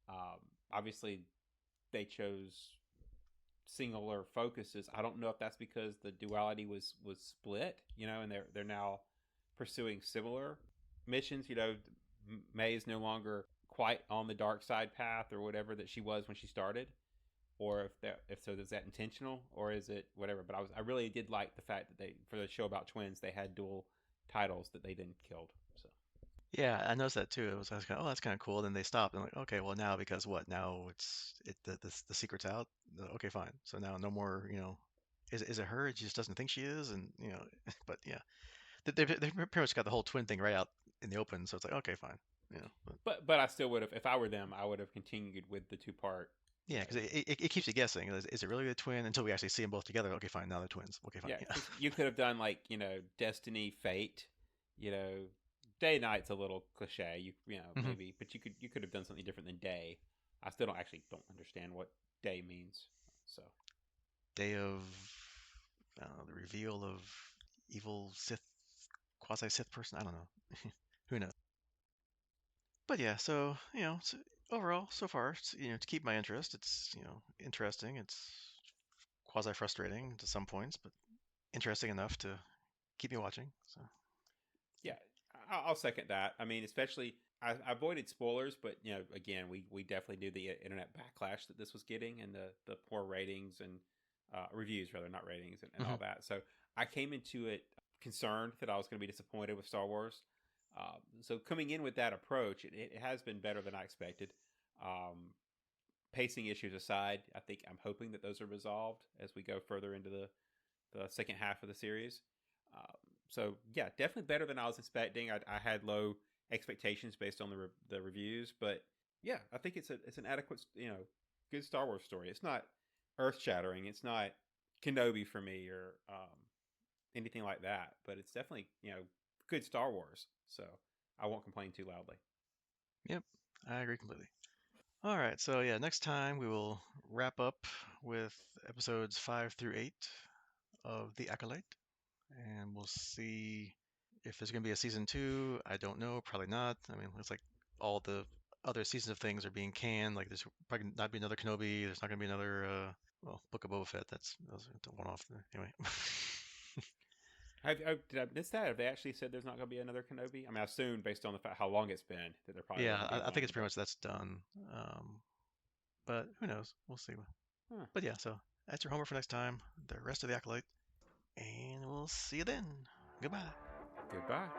um, obviously they chose singular focuses. I don't know if that's because the duality was split, and they're now pursuing similar missions. May is no longer quite on the dark side path or whatever that she was when she started, or if so, is that intentional or is it whatever? But I really did like the fact that they for the show about twins they had dual titles that they then killed. So Yeah, I noticed that too. I was kind of, oh, that's kind of cool. Then they stopped. And I'm like, okay, well now because what? Now the secret's out. Okay, fine. So now no more. Is it her? She just doesn't think she is, and but yeah, they pretty much got the whole twin thing right out in the open. So it's like, okay, fine. But but I still would have if I were them I would have continued with the 2-part. yeah, because it keeps you guessing. Is it really a twin until we actually see them both together? Okay, fine. Now they're twins. Okay, fine. Yeah, Yeah. because you could have done like Destiny, Fate, you know, day night's a little cliche. You know Hmm. maybe, but you could have done something different than day. I still don't understand what day means. So Day of the reveal of evil Sith, quasi Sith person. I don't know. Who knows? But yeah, so overall, so far, to keep my interest, it's interesting. It's quasi frustrating to some points, but interesting enough to keep me watching. So yeah, I'll second that. I mean, especially I avoided spoilers, but again, we definitely knew the internet backlash that this was getting, and the poor ratings and reviews, rather, not ratings, and hmm all that. So I came into it concerned that I was going to be disappointed with Star Wars. So coming in with that approach, it has been better than I expected. Um, Pacing issues aside, I'm hoping that those are resolved as we go further into the second half of the series. Um, so yeah, definitely better than I was expecting. I had low expectations based on the reviews, but yeah, I think it's an adequate, good Star Wars story. It's not earth shattering. It's not Kenobi for me or anything like that, but it's definitely good Star Wars. So I won't complain too loudly. yep, I agree completely. All right, so yeah, next time we will wrap up with episodes 5 through 8 of The Acolyte, and we'll see if there's going to be a season two. I don't know, probably not. I mean, looks like all the other seasons of things are being canned. Like, there's probably not be another Kenobi. There's not going to be another, well, Book of Boba Fett. That was a one-off there. Anyway. Did I miss that? Have they actually said there's not going to be another Kenobi? I mean, I assume based on the fact how long it's been that there probably Yeah, wouldn't be I think one. it's pretty But much that's done. Um, but who knows? We'll see. huh. But yeah, so that's your homework for next time. The rest of the Acolyte, and we'll see you then. Goodbye. Goodbye.